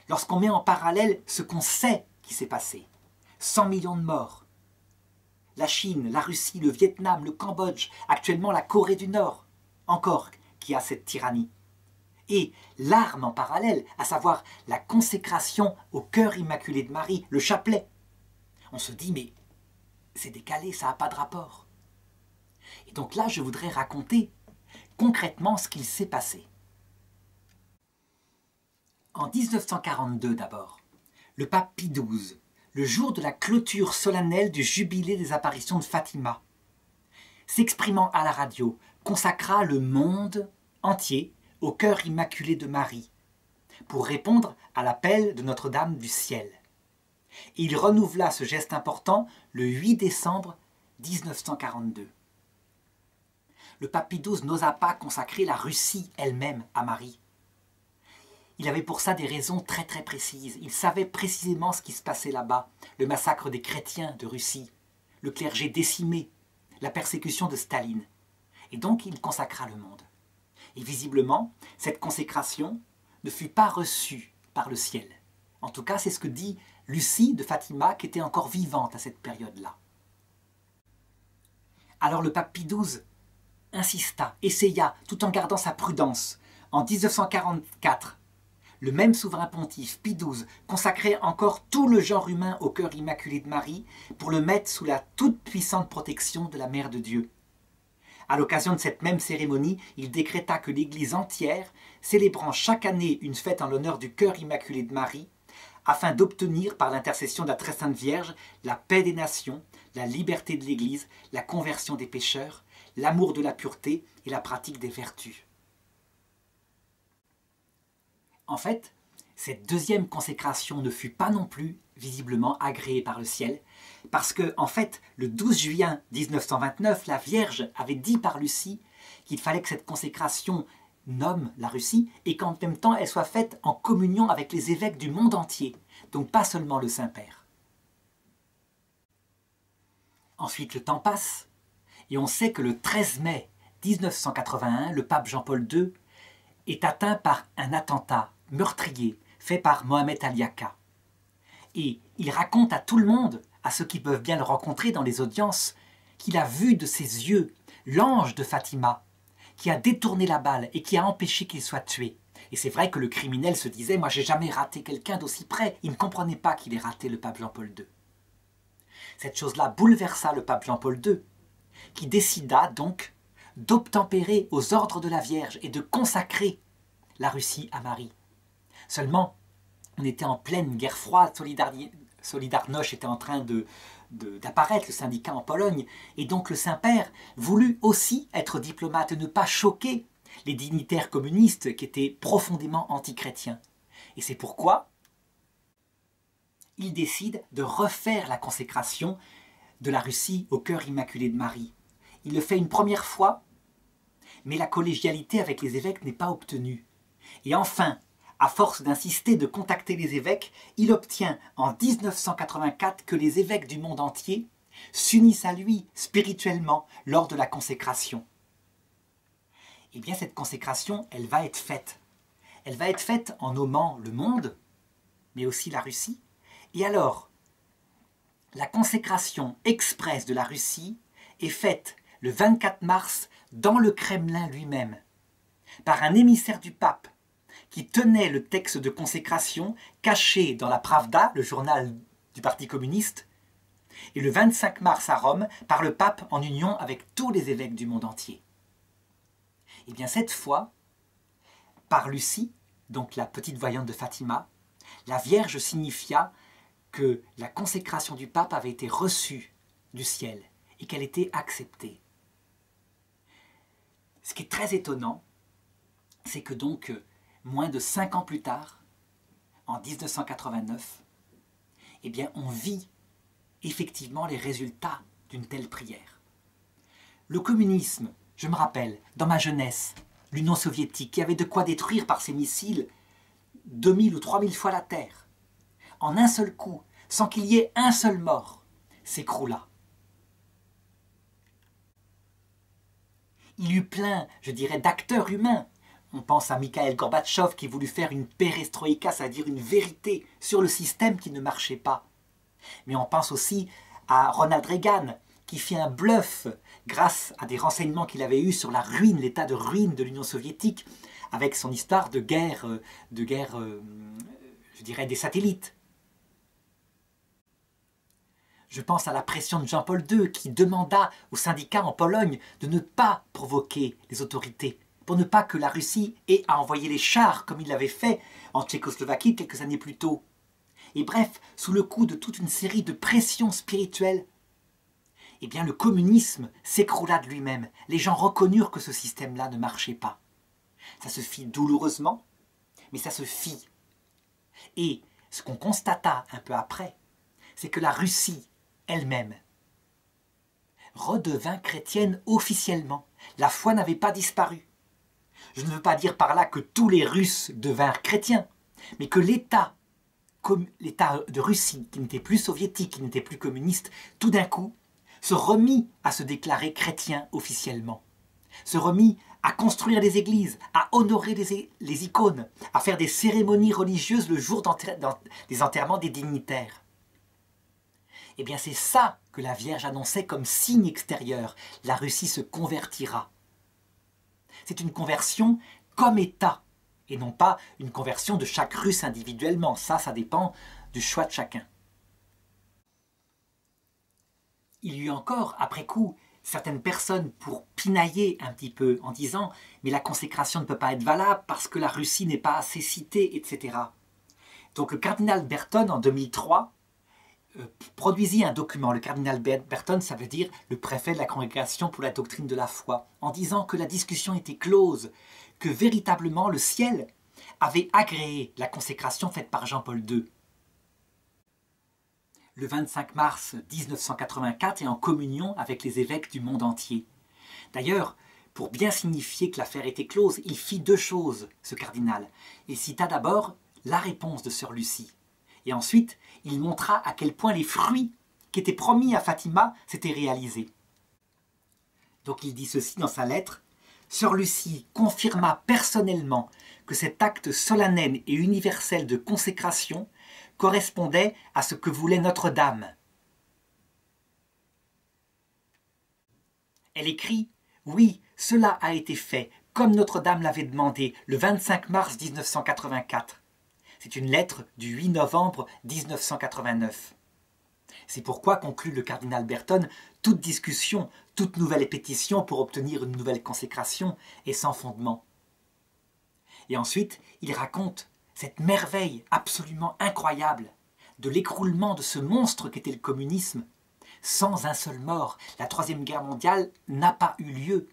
Lorsqu'on met en parallèle ce qu'on sait qui s'est passé, 100 millions de morts, la Chine, la Russie, le Vietnam, le Cambodge, actuellement la Corée du Nord, encore qui a cette tyrannie, et l'arme en parallèle, à savoir la consécration au cœur immaculé de Marie, le chapelet. On se dit, mais c'est décalé, ça n'a pas de rapport. Et donc là, je voudrais raconter concrètement ce qu'il s'est passé. En 1942 d'abord, le pape Pie XII, le jour de la clôture solennelle du jubilé des apparitions de Fatima, s'exprimant à la radio, consacra le monde entier au cœur immaculé de Marie, pour répondre à l'appel de Notre-Dame du ciel. Et il renouvela ce geste important le 8 décembre 1942. Le pape Pie XII n'osa pas consacrer la Russie elle-même à Marie. Il avait pour ça des raisons très très précises. Il savait précisément ce qui se passait là-bas, le massacre des chrétiens de Russie, le clergé décimé, la persécution de Staline. Et donc il consacra le monde. Et visiblement, cette consécration ne fut pas reçue par le ciel. En tout cas, c'est ce que dit Lucie de Fatima, qui était encore vivante à cette période-là. Alors le pape Pie XII insista, essaya, tout en gardant sa prudence. En 1944, le même souverain pontife, Pie XII, consacrait encore tout le genre humain au cœur immaculé de Marie pour le mettre sous la toute-puissante protection de la Mère de Dieu. À l'occasion de cette même cérémonie, il décréta que l'Église entière, célébrant chaque année une fête en l'honneur du cœur immaculé de Marie, afin d'obtenir par l'intercession de la Très Sainte Vierge la paix des nations, la liberté de l'Église, la conversion des pécheurs, l'amour de la pureté et la pratique des vertus. En fait, cette deuxième consécration ne fut pas non plus visiblement agréée par le ciel, parce que, en fait, le 12 juin 1929, la Vierge avait dit par Lucie qu'il fallait que cette consécration nomme la Russie et qu'en même temps elle soit faite en communion avec les évêques du monde entier, donc pas seulement le Saint-Père. Ensuite, le temps passe, et on sait que le 13 mai 1981, le pape Jean-Paul II est atteint par un attentat meurtrier fait par Mohamed Ali Akka. Et il raconte à tout le monde, à ceux qui peuvent bien le rencontrer dans les audiences, qu'il a vu de ses yeux l'ange de Fatima, qui a détourné la balle et qui a empêché qu'il soit tué. Et c'est vrai que le criminel se disait « Moi, j'ai jamais raté quelqu'un d'aussi près ». Il ne comprenait pas qu'il ait raté le pape Jean-Paul II. Cette chose-là bouleversa le pape Jean-Paul II, qui décida donc d'obtempérer aux ordres de la Vierge et de consacrer la Russie à Marie. Seulement, on était en pleine guerre froide, Solidarność était en train d'apparaître, le syndicat en Pologne, et donc le Saint-Père voulut aussi être diplomate et ne pas choquer les dignitaires communistes qui étaient profondément antichrétiens. Et c'est pourquoi il décide de refaire la consécration de la Russie au cœur immaculé de Marie. Il le fait une première fois, mais la collégialité avec les évêques n'est pas obtenue. Et enfin, à force d'insister, de contacter les évêques, il obtient en 1984 que les évêques du monde entier s'unissent à lui spirituellement lors de la consécration. Eh bien, cette consécration, elle va être faite. Elle va être faite en nommant le monde, mais aussi la Russie. Et alors, la consécration express de la Russie est faite le 24 mars dans le Kremlin lui-même, par un émissaire du pape qui tenait le texte de consécration caché dans la Pravda, le journal du Parti communiste, et le 25 mars à Rome par le pape en union avec tous les évêques du monde entier. Et bien cette fois, par Lucie, donc la petite voyante de Fatima, la Vierge signifia que la consécration du pape avait été reçue du ciel et qu'elle était acceptée. Ce qui est très étonnant, c'est que donc, moins de 5 ans plus tard, en 1989, eh bien, on vit effectivement les résultats d'une telle prière. Le communisme, je me rappelle, dans ma jeunesse, l'Union soviétique, qui avait de quoi détruire par ses missiles 2000 ou 3000 fois la Terre, en un seul coup, sans qu'il y ait un seul mort, s'écroula. Il eut plein, je dirais, d'acteurs humains. On pense à Mikhaïl Gorbatchev qui voulut faire une perestroïka, c'est-à-dire une vérité sur le système qui ne marchait pas. Mais on pense aussi à Ronald Reagan qui fit un bluff grâce à des renseignements qu'il avait eus sur la ruine, l'état de ruine de l'Union soviétique, avec son histoire de guerre, je dirais, des satellites. Je pense à la pression de Jean-Paul II qui demanda aux syndicats en Pologne de ne pas provoquer les autorités, pour ne pas que la Russie ait à envoyer les chars comme il l'avait fait en Tchécoslovaquie quelques années plus tôt. Et bref, sous le coup de toute une série de pressions spirituelles, eh bien le communisme s'écroula de lui-même. Les gens reconnurent que ce système-là ne marchait pas. Ça se fit douloureusement, mais ça se fit. Et ce qu'on constata un peu après, c'est que la Russie elle-même redevint chrétienne officiellement. La foi n'avait pas disparu. Je ne veux pas dire par là que tous les Russes devinrent chrétiens, mais que l'État de Russie, qui n'était plus soviétique, qui n'était plus communiste, tout d'un coup, se remit à se déclarer chrétien officiellement, se remit à construire des églises, à honorer les icônes, à faire des cérémonies religieuses le jour des enterrements des dignitaires. Eh bien c'est ça que la Vierge annonçait comme signe extérieur. La Russie se convertira. C'est une conversion comme État, et non pas une conversion de chaque Russe individuellement. Ça dépend du choix de chacun. Il y eut encore, après coup, certaines personnes pour pinailler un petit peu en disant « mais la consécration ne peut pas être valable parce que la Russie n'est pas assez citée, etc. » Donc le cardinal Berton, en 2003, produisit un document. Le cardinal Berton, ça veut dire le préfet de la Congrégation pour la doctrine de la foi, en disant que la discussion était close, que véritablement le ciel avait agréé la consécration faite par Jean-Paul II. Le 25 mars 1984 et en communion avec les évêques du monde entier. D'ailleurs, pour bien signifier que l'affaire était close, il fit 2 choses, ce cardinal. Il cita d'abord la réponse de sœur Lucie. Et ensuite, il montra à quel point les fruits qui étaient promis à Fatima s'étaient réalisés. Donc il dit ceci dans sa lettre. Sœur Lucie confirma personnellement que cet acte solennel et universel de consécration correspondait à ce que voulait Notre-Dame. Elle écrit « Oui, cela a été fait, comme Notre-Dame l'avait demandé, le 25 mars 1984. » C'est une lettre du 8 novembre 1989. C'est pourquoi, conclut le cardinal Berton, toute discussion, toute nouvelle pétition pour obtenir une nouvelle consécration est sans fondement. Et ensuite, il raconte cette merveille absolument incroyable de l'écroulement de ce monstre qu'était le communisme, sans un seul mort. La Troisième Guerre mondiale n'a pas eu lieu,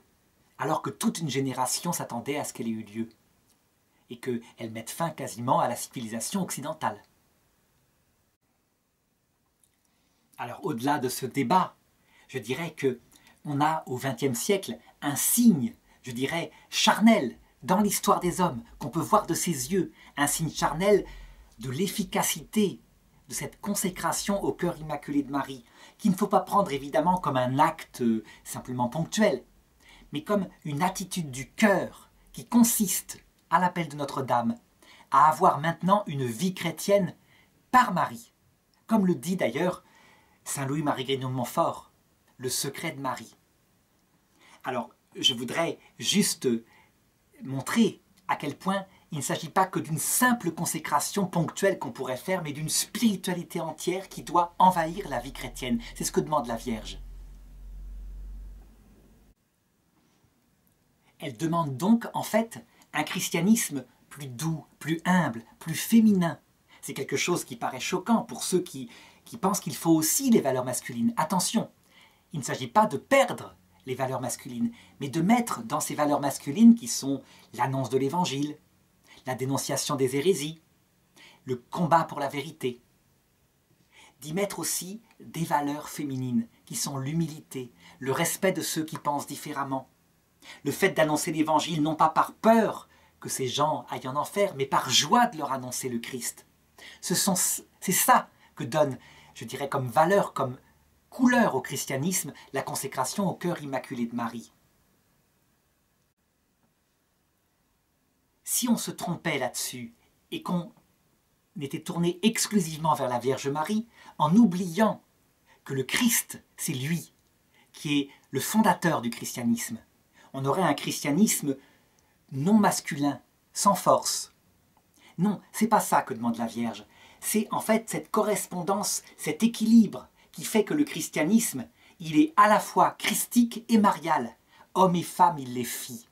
alors que toute une génération s'attendait à ce qu'elle ait eu lieu, et qu'elle mette fin quasiment à la civilisation occidentale. Alors, au-delà de ce débat, je dirais qu'on a au XXe siècle un signe, je dirais, charnel dans l'histoire des hommes, qu'on peut voir de ses yeux, un signe charnel de l'efficacité de cette consécration au cœur immaculé de Marie, qu'il ne faut pas prendre évidemment comme un acte simplement ponctuel, mais comme une attitude du cœur qui consiste, à l'appel de Notre-Dame, à avoir maintenant une vie chrétienne par Marie, comme le dit d'ailleurs Saint Louis-Marie Grignon de Montfort, le secret de Marie. Alors, je voudrais juste montrer à quel point il ne s'agit pas que d'une simple consécration ponctuelle qu'on pourrait faire, mais d'une spiritualité entière qui doit envahir la vie chrétienne. C'est ce que demande la Vierge. Elle demande donc, en fait, un christianisme plus doux, plus humble, plus féminin. C'est quelque chose qui paraît choquant pour ceux qui pensent qu'il faut aussi les valeurs masculines. Attention, il ne s'agit pas de perdre les valeurs masculines, mais de mettre dans ces valeurs masculines qui sont l'annonce de l'Évangile, la dénonciation des hérésies, le combat pour la vérité, d'y mettre aussi des valeurs féminines qui sont l'humilité, le respect de ceux qui pensent différemment, le fait d'annoncer l'Évangile non pas par peur que ces gens aillent en enfer, mais par joie de leur annoncer le Christ. C'est ça que donne, je dirais, comme valeur, comme couleur au christianisme, la consécration au cœur immaculé de Marie. Si on se trompait là-dessus et qu'on était tourné exclusivement vers la Vierge Marie, en oubliant que le Christ, c'est lui qui est le fondateur du christianisme, on aurait un christianisme non masculin, sans force. Non, c'est pas ça que demande la Vierge. C'est en fait cette correspondance, cet équilibre qui fait que le christianisme, il est à la fois christique et marial. Hommes et femmes, il les fit.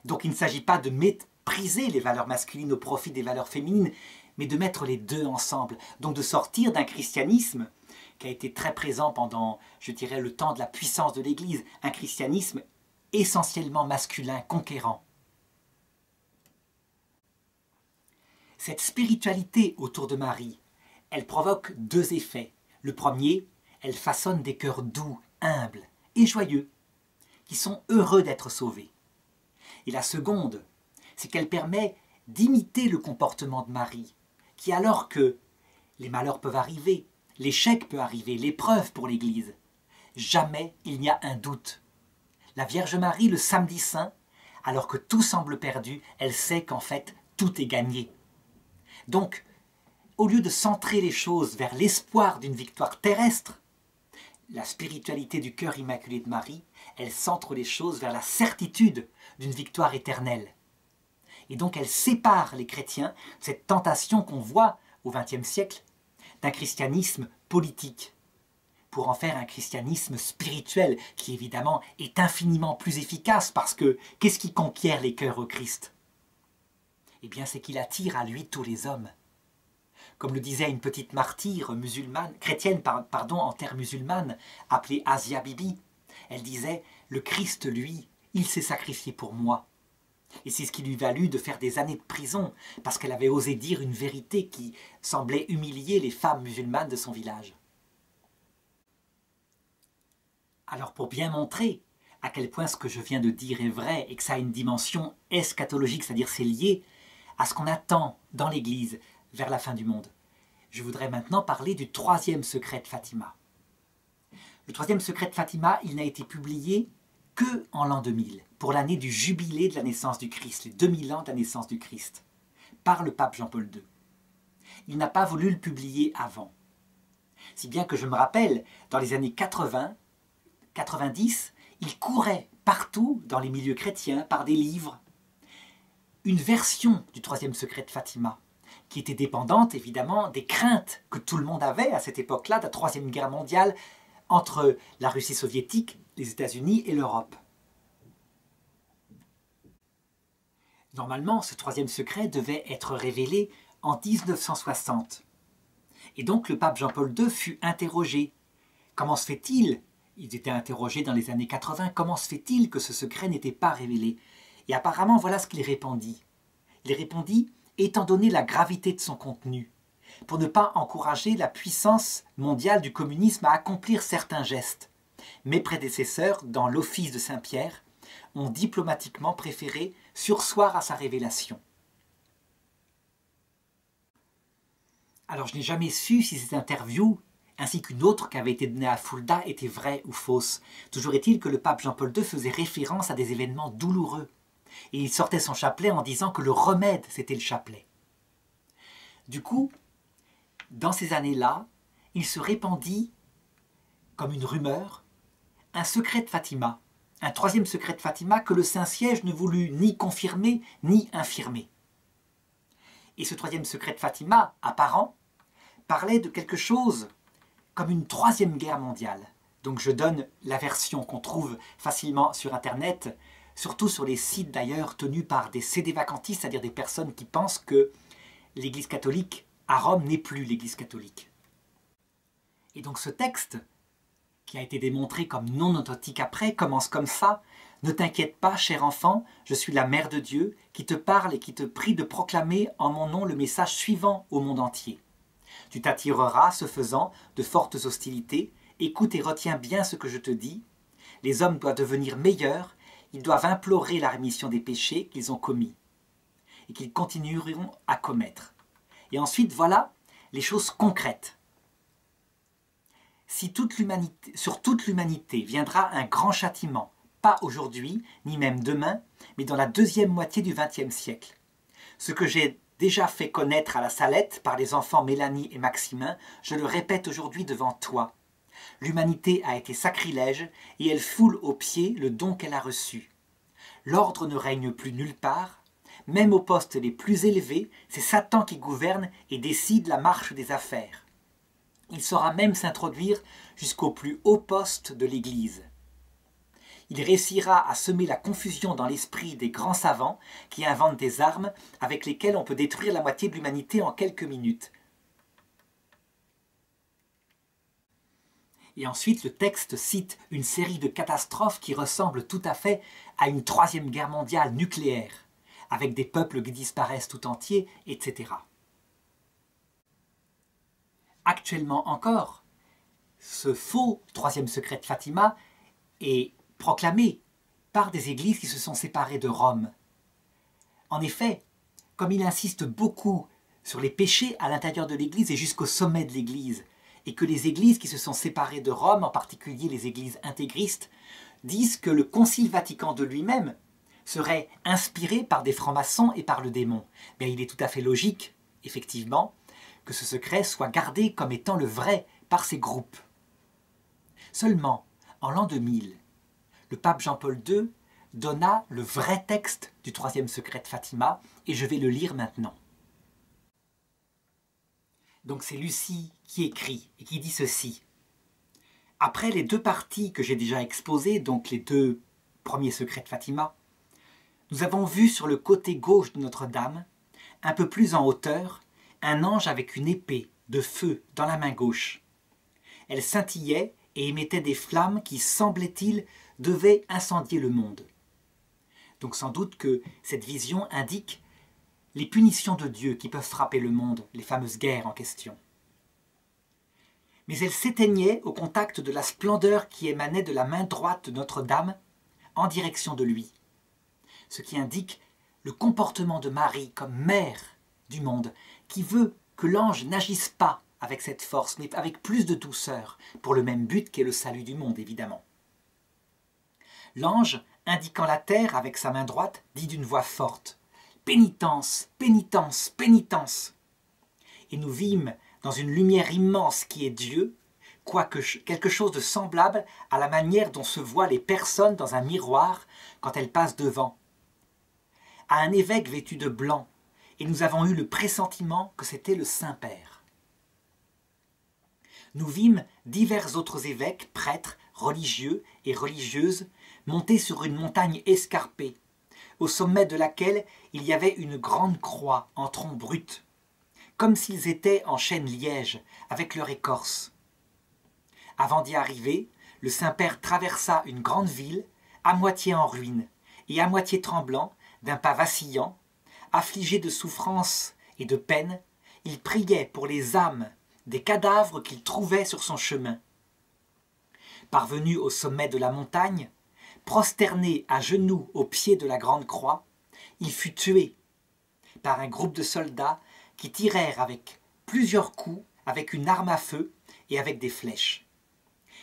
Donc il ne s'agit pas de mépriser les valeurs masculines au profit des valeurs féminines, mais de mettre les deux ensemble. Donc de sortir d'un christianisme qui a été très présent pendant, je dirais, le temps de la puissance de l'Église, un christianisme essentiellement masculin, conquérant. Cette spiritualité autour de Marie, elle provoque deux effets. Le premier, elle façonne des cœurs doux, humbles et joyeux, qui sont heureux d'être sauvés. Et la seconde, c'est qu'elle permet d'imiter le comportement de Marie, qui alors que les malheurs peuvent arriver, l'échec peut arriver, l'épreuve pour l'Église, jamais il n'y a un doute. La Vierge Marie, le samedi saint, alors que tout semble perdu, elle sait qu'en fait, tout est gagné. Donc, au lieu de centrer les choses vers l'espoir d'une victoire terrestre, la spiritualité du cœur immaculé de Marie, elle centre les choses vers la certitude d'une victoire éternelle. Et donc elle sépare les chrétiens de cette tentation qu'on voit au XXe siècle d'un christianisme politique, pour en faire un christianisme spirituel qui évidemment est infiniment plus efficace parce que qu'est-ce qui conquiert les cœurs au Christ? Eh bien c'est qu'il attire à lui tous les hommes. Comme le disait une petite martyre musulmane, chrétienne en terre musulmane, appelée Asia Bibi, elle disait « Le Christ, lui, il s'est sacrifié pour moi ». Et c'est ce qui lui valut de faire des années de prison, parce qu'elle avait osé dire une vérité qui semblait humilier les femmes musulmanes de son village. Alors pour bien montrer à quel point ce que je viens de dire est vrai et que ça a une dimension eschatologique, c'est-à-dire c'est lié à ce qu'on attend dans l'Église vers la fin du monde, je voudrais maintenant parler du troisième secret de Fatima. Le troisième secret de Fatima, il n'a été publié que en l'an 2000, pour l'année du jubilé de la naissance du Christ, les 2000 ans de la naissance du Christ, par le pape Jean-Paul II. Il n'a pas voulu le publier avant. Si bien que je me rappelle, dans les années 80, 90, il courait partout dans les milieux chrétiens par des livres, une version du troisième secret de Fatima, qui était dépendante évidemment des craintes que tout le monde avait à cette époque-là, de la Troisième Guerre mondiale, entre la Russie soviétique, les États-Unis et l'Europe. Normalement, ce troisième secret devait être révélé en 1960. Et donc le pape Jean-Paul II fut interrogé. Comment se fait-il, ils étaient interrogés dans les années 80, comment se fait-il que ce secret n'était pas révélé? Et apparemment, voilà ce qu'il répondit. Il répondit, étant donné la gravité de son contenu, pour ne pas encourager la puissance mondiale du communisme à accomplir certains gestes. Mes prédécesseurs, dans l'office de Saint-Pierre, ont diplomatiquement préféré surseoir à sa révélation. Alors je n'ai jamais su si cette interview, ainsi qu'une autre qui avait été donnée à Fulda, était vraie ou fausse. Toujours est-il que le pape Jean-Paul II faisait référence à des événements douloureux. Et il sortait son chapelet en disant que le remède, c'était le chapelet. Du coup, dans ces années-là, il se répandit, comme une rumeur, un secret de Fatima, un troisième secret de Fatima que le Saint-Siège ne voulut ni confirmer ni infirmer. Et ce troisième secret de Fatima, apparent, parlait de quelque chose comme une troisième guerre mondiale. Donc je donne la version qu'on trouve facilement sur Internet, surtout sur les sites d'ailleurs tenus par des sédévacantistes, c'est-à-dire des personnes qui pensent que l'Église catholique à Rome n'est plus l'Église catholique. Et donc ce texte, qui a été démontré comme non authentique après, commence comme ça. « Ne t'inquiète pas, cher enfant, je suis la Mère de Dieu, qui te parle et qui te prie de proclamer en mon nom le message suivant au monde entier. Tu t'attireras, ce faisant, de fortes hostilités. Écoute et retiens bien ce que je te dis. Les hommes doivent devenir meilleurs, ils doivent implorer la rémission des péchés qu'ils ont commis et qu'ils continueront à commettre. Et ensuite, voilà les choses concrètes. Si sur toute l'humanité viendra un grand châtiment, pas aujourd'hui, ni même demain, mais dans la deuxième moitié du XXe siècle. Ce que j'ai déjà fait connaître à la Salette par les enfants Mélanie et Maximin, je le répète aujourd'hui devant toi. L'humanité a été sacrilège et elle foule aux pieds le don qu'elle a reçu. L'ordre ne règne plus nulle part. Même aux postes les plus élevés, c'est Satan qui gouverne et décide la marche des affaires. Il saura même s'introduire jusqu'au plus haut poste de l'Église. Il réussira à semer la confusion dans l'esprit des grands savants qui inventent des armes avec lesquelles on peut détruire la moitié de l'humanité en quelques minutes. Et ensuite, le texte cite une série de catastrophes qui ressemblent tout à fait à une troisième guerre mondiale nucléaire, avec des peuples qui disparaissent tout entiers, etc. Actuellement encore, ce faux troisième secret de Fatima est proclamé par des églises qui se sont séparées de Rome. En effet, comme il insiste beaucoup sur les péchés à l'intérieur de l'Église et jusqu'au sommet de l'Église, et que les églises qui se sont séparées de Rome, en particulier les églises intégristes, disent que le Concile Vatican de lui-même serait inspiré par des francs-maçons et par le démon. Mais il est tout à fait logique, effectivement, que ce secret soit gardé comme étant le vrai par ces groupes. Seulement, en l'an 2000, le pape Jean-Paul II donna le vrai texte du troisième secret de Fatima, et je vais le lire maintenant. Donc c'est Lucie qui écrit et qui dit ceci. Après les deux parties que j'ai déjà exposées, donc les deux premiers secrets de Fatima, nous avons vu sur le côté gauche de Notre-Dame, un peu plus en hauteur, un ange avec une épée de feu dans la main gauche. Elle scintillait et émettait des flammes qui, semblait-il, devaient incendier le monde. Donc sans doute que cette vision indique les punitions de Dieu qui peuvent frapper le monde, les fameuses guerres en question. Mais elle s'éteignait au contact de la splendeur qui émanait de la main droite de Notre-Dame en direction de lui, ce qui indique le comportement de Marie comme mère du monde, qui veut que l'ange n'agisse pas avec cette force, mais avec plus de douceur, pour le même but qu'est le salut du monde, évidemment. L'ange, indiquant la terre avec sa main droite, dit d'une voix forte « Pénitence, pénitence, pénitence !» Et nous vîmes dans une lumière immense qui est Dieu, quoique quelque chose de semblable à la manière dont se voient les personnes dans un miroir quand elles passent devant. À un évêque vêtu de blanc, et nous avons eu le pressentiment que c'était le Saint-Père. Nous vîmes divers autres évêques, prêtres, religieux et religieuses, montés sur une montagne escarpée, au sommet de laquelle il y avait une grande croix en tronc brut, comme s'ils étaient en chêne liège, avec leur écorce. Avant d'y arriver, le Saint-Père traversa une grande ville, à moitié en ruine et à moitié tremblant, d'un pas vacillant, affligé de souffrance et de peine, il priait pour les âmes des cadavres qu'il trouvait sur son chemin. Parvenu au sommet de la montagne, prosterné à genoux au pied de la grande croix, il fut tué par un groupe de soldats qui tirèrent avec plusieurs coups, avec une arme à feu et avec des flèches.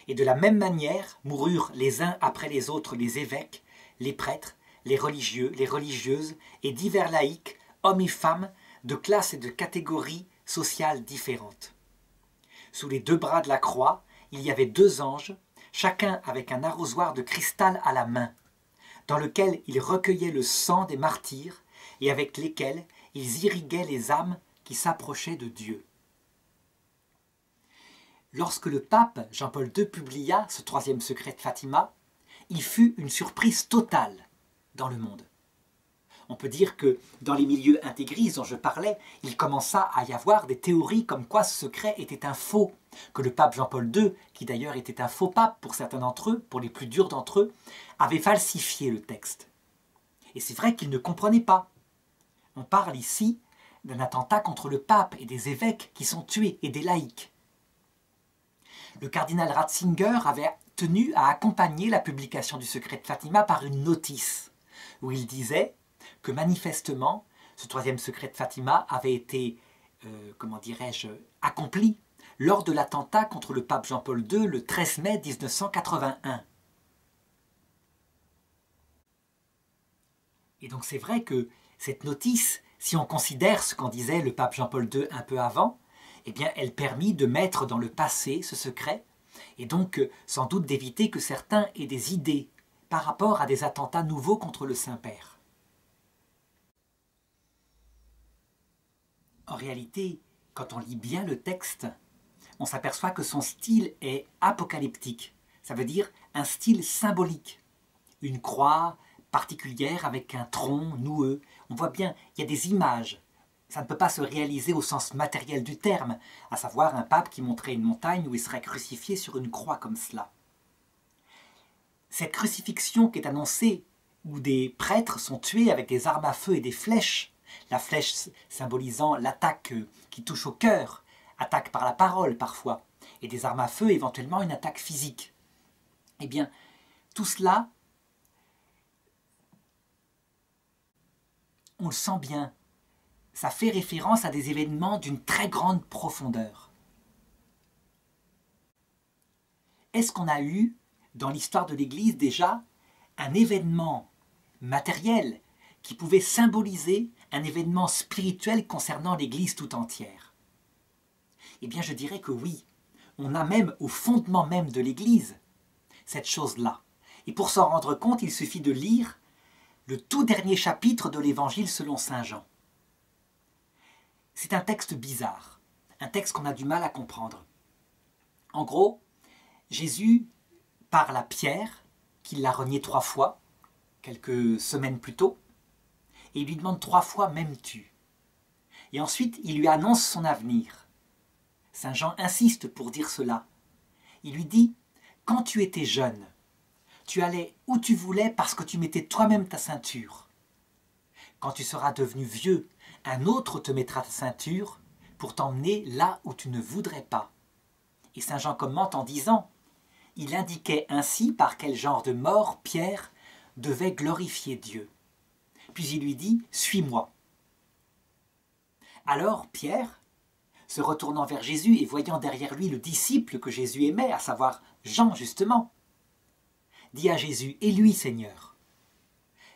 Et de la même manière moururent les uns après les autres les évêques, les prêtres, les religieux, les religieuses et divers laïcs, hommes et femmes, de classes et de catégories sociales différentes. Sous les deux bras de la croix, il y avait deux anges, chacun avec un arrosoir de cristal à la main, dans lequel ils recueillaient le sang des martyrs et avec lesquels ils irriguaient les âmes qui s'approchaient de Dieu. Lorsque le pape Jean-Paul II publia ce troisième secret de Fatima, il fut une surprise totale dans le monde. On peut dire que dans les milieux intégristes dont je parlais, il commença à y avoir des théories comme quoi ce secret était un faux, que le pape Jean-Paul II, qui d'ailleurs était un faux pape pour certains d'entre eux, pour les plus durs d'entre eux, avait falsifié le texte. Et c'est vrai qu'ils ne comprenaient pas. On parle ici d'un attentat contre le pape et des évêques qui sont tués et des laïcs. Le cardinal Ratzinger avait tenu à accompagner la publication du secret de Fatima par une notice, où il disait que manifestement, ce troisième secret de Fatima avait été, accompli lors de l'attentat contre le pape Jean-Paul II le 13 mai 1981. Et donc c'est vrai que cette notice, si on considère ce qu'en disait le pape Jean-Paul II un peu avant, eh bien elle permit de mettre dans le passé ce secret, et donc sans doute d'éviter que certains aient des idées par rapport à des attentats nouveaux contre le Saint-Père. En réalité, quand on lit bien le texte, on s'aperçoit que son style est apocalyptique. Ça veut dire un style symbolique. Une croix particulière avec un tronc noueux. On voit bien, il y a des images. Ça ne peut pas se réaliser au sens matériel du terme, à savoir un pape qui montrait une montagne où il serait crucifié sur une croix comme cela. Cette crucifixion qui est annoncée, où des prêtres sont tués avec des armes à feu et des flèches, la flèche symbolisant l'attaque qui touche au cœur, attaque par la parole parfois, et des armes à feu éventuellement une attaque physique. Eh bien, tout cela, on le sent bien, ça fait référence à des événements d'une très grande profondeur. Est-ce qu'on a eu, dans l'histoire de l'Église déjà, un événement matériel qui pouvait symboliser un événement spirituel concernant l'Église tout entière? Eh bien, je dirais que oui. On a même, au fondement même de l'Église, cette chose-là. Et pour s'en rendre compte, il suffit de lire le tout dernier chapitre de l'Évangile selon saint Jean. C'est un texte bizarre, un texte qu'on a du mal à comprendre. En gros, Jésus parle à Pierre, qui l'a renié 3 fois, quelques semaines plus tôt, et il lui demande 3 fois « m'aimes-tu » Et ensuite, il lui annonce son avenir. Saint Jean insiste pour dire cela. Il lui dit « Quand tu étais jeune, tu allais où tu voulais parce que tu mettais toi-même ta ceinture. Quand tu seras devenu vieux, un autre te mettra ta ceinture pour t'emmener là où tu ne voudrais pas. » Et saint Jean commente en disant « Il indiquait ainsi par quel genre de mort Pierre devait glorifier Dieu. » Puis il lui dit « Suis-moi. » Alors Pierre, se retournant vers Jésus et voyant derrière lui le disciple que Jésus aimait, à savoir Jean justement, dit à Jésus, « Et lui, Seigneur ?»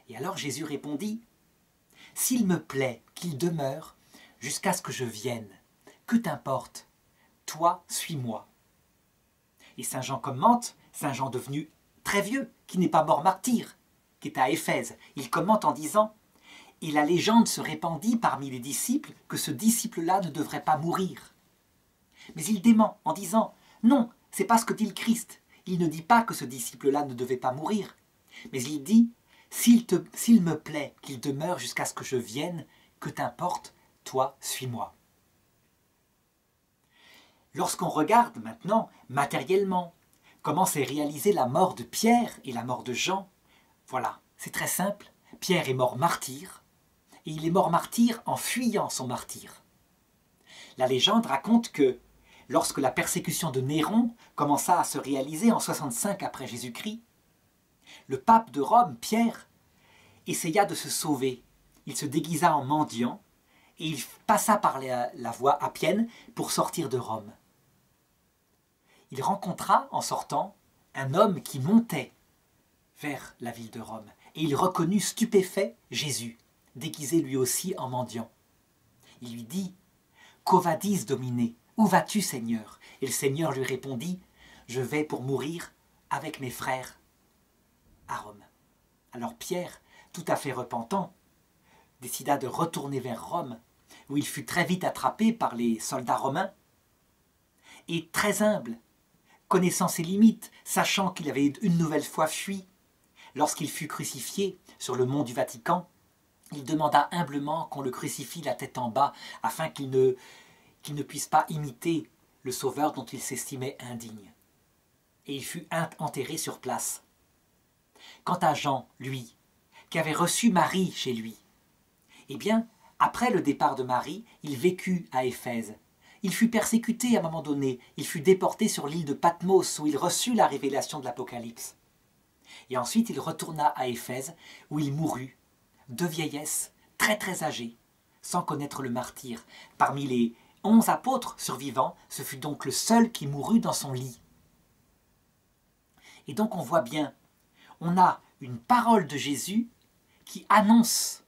Et alors Jésus répondit, « S'il me plaît qu'il demeure jusqu'à ce que je vienne, que t'importe? Toi, suis-moi. » Et Saint Jean commente, Saint Jean devenu très vieux, qui n'est pas mort martyr, qui est à Éphèse. Il commente en disant, « Et la légende se répandit parmi les disciples que ce disciple-là ne devrait pas mourir. » Mais il dément en disant, « Non, c'est pas ce que dit le Christ. Il ne dit pas que ce disciple-là ne devait pas mourir. Mais il dit, « S'il me plaît qu'il demeure jusqu'à ce que je vienne, que t'importe, toi, suis-moi. » Lorsqu'on regarde maintenant, matériellement, comment s'est réalisée la mort de Pierre et la mort de Jean, voilà, c'est très simple. Pierre est mort martyr, et il est mort martyr en fuyant son martyr. La légende raconte que, lorsque la persécution de Néron commença à se réaliser en 65 après Jésus-Christ, le pape de Rome, Pierre, essaya de se sauver. Il se déguisa en mendiant, et il passa par la voie appienne pour sortir de Rome. Il rencontra, en sortant, un homme qui montait vers la ville de Rome. Et il reconnut stupéfait Jésus, déguisé lui aussi en mendiant. Il lui dit, « Quo vadis, Domine? Où vas-tu, Seigneur ?» Et le Seigneur lui répondit, « Je vais pour mourir avec mes frères à Rome. » Alors Pierre, tout à fait repentant, décida de retourner vers Rome, où il fut très vite attrapé par les soldats romains. Et très humble, connaissant ses limites, sachant qu'il avait une nouvelle fois fui, lorsqu'il fut crucifié sur le mont du Vatican, il demanda humblement qu'on le crucifie la tête en bas, afin qu'il ne puisse pas imiter le Sauveur dont il s'estimait indigne. Et il fut enterré sur place. Quant à Jean, lui, qui avait reçu Marie chez lui, eh bien, après le départ de Marie, il vécut à Éphèse. Il fut persécuté à un moment donné, il fut déporté sur l'île de Patmos, où il reçut la révélation de l'Apocalypse. Et ensuite, il retourna à Éphèse, où il mourut, de vieillesse, très très âgé, sans connaître le martyre. Parmi les 11 apôtres survivants, ce fut donc le seul qui mourut dans son lit. Et donc on voit bien, on a une parole de Jésus qui annonce